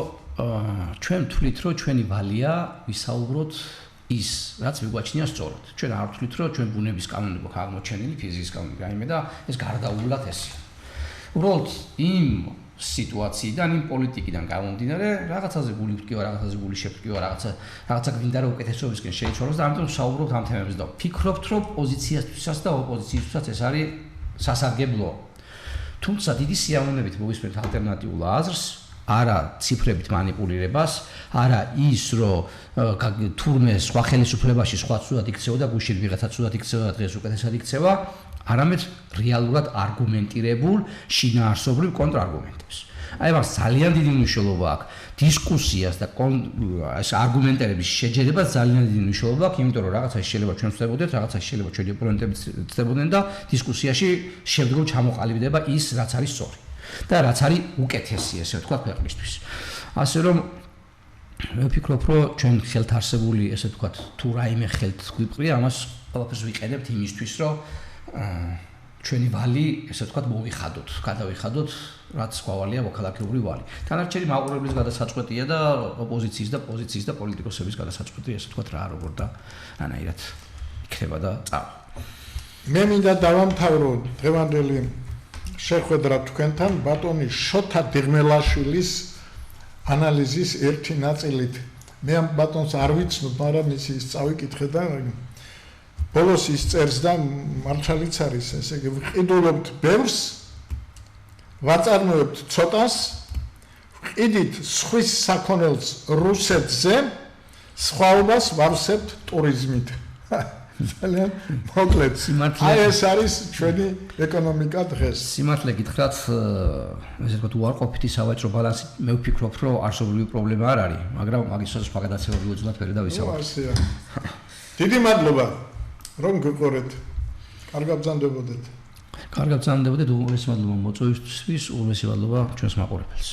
ჩვენ თვლით, რომ ჩვენი ვალია ვისაუბროთ ის, რაც მიგვაჩნია სწორად. ჩვენ არ ვთვლით, რომ ჩვენ ბუნების კანონი გვაქვს აღმოჩენილი, ფიზიკის კანონი რაიმე და ეს გარდაუვლად ესია. უბრალოდ იმ სიტუაციიდან, იმ პოლიტიკიდან გამომდინარე, რაღაცაზე გული ვტკივა, რაღაცაზე გული შევტკივა, რაღაცა გვინდა რომ უკეთესობისკენ შეიცვალოს და ამიტომ ვსაუბრობთ ამ თემებზე და ვფიქრობთ, რომ პოზიციასთვისაც და ოპოზიციისთვისაც ეს არის სასარგებლო. თუმცა დიდი სიამოვნებით მოვისმენთ ალტერნატიულ აზრს, არა ციფრებით მანიპულირებას, არა ის, რომ თურმე სხვა ხელისუფლებაში სხვა ცუდად იქცევა და გუშინ ვიღაცა ცუდად იქცევა და დღეს უკეთესად იქცევა, არამედ რეალურად არგუმენტირებულ შინაარსობრივ კონტრარგუმენტებს. აი მას ძალიან დიდი მნიშვნელობა აქვს დისკუსიას და ეს არგუმენტების შეჯერებას ძალიან დიდი მნიშვნელობა აქვს, იმიტომ რომ რაღაცა შეიძლება ჩვენ ვწდებოდეთ, რაღაცა შეიძლება ჩვენი ოპონენტები ვწდებოდნენ და დისკუსიაში შემდგომ ჩამოყალიბდება ის, რაც არის სწორი. და რაც არის უკეთესი, ესე ვთქვა, ქვეყნისთვის. ასე რომ მე ვფიქრობ, რომ ჩვენ ხელთ არსებული, ესე ვთქვა, თუ რაიმე ხელთ გვიპყრია, ამას ყველაფერს ვიყენებთ იმისთვის, რომ ჩვენი ვალი, ესე ვთქვათ, მოვიხადოთ, გადავიხადოთ, რაც გვავალია მოქალაქეური ვალი. თანარჩენი მაყურებლის გადასაწყვეტია და ოპოზიციის და პოზიციის და პოლიტიკოსების გადასაწყვეტია, ესე ვთქვათ, რა როგორ და რანაირად იქნება და წავა. მე მინდა დავამთავრო დღევანდელი შეხვედრა თქვენთან ბატონი შოთა დიღმელაშვილის ანალიზის ერთი ნაწილით. მე ამ ბატონს არ ვიცნობ, მაგრამ ისი წავიკითხე და ბოლოს ის წერს და მართალიც არის, ესე იგი ვყიდულობთ ბევრს, ვაწარმოებთ ცოტას, ვყიდით სხვის საქონელს რუსეთზე, სხვაობას ვავსებთ ტურიზმით. ძალიან მოკლედ. აი ეს არის ჩვენი ეკონომიკა დღეს. სიმართლე გითხრათ, ესე ვთქვათ, უარყოფითი სავაჭრო ბალანსი, მე ვფიქრობ, რომ არსობრივი პრობლემა არ არის, მაგრამ მაგის შესაძლოა გადაცემები უძვნათ ფერი და ვისაუბროთ. დიდი მადლობა, რომ გიყურეთ. კარგად ბრძანდებოდეთ. კარგად ბრძანდებოდეთ, უმეტეს მადლობა მოწვევისთვის, უმეტეს მადლობა ჩვენს მაყურებელს.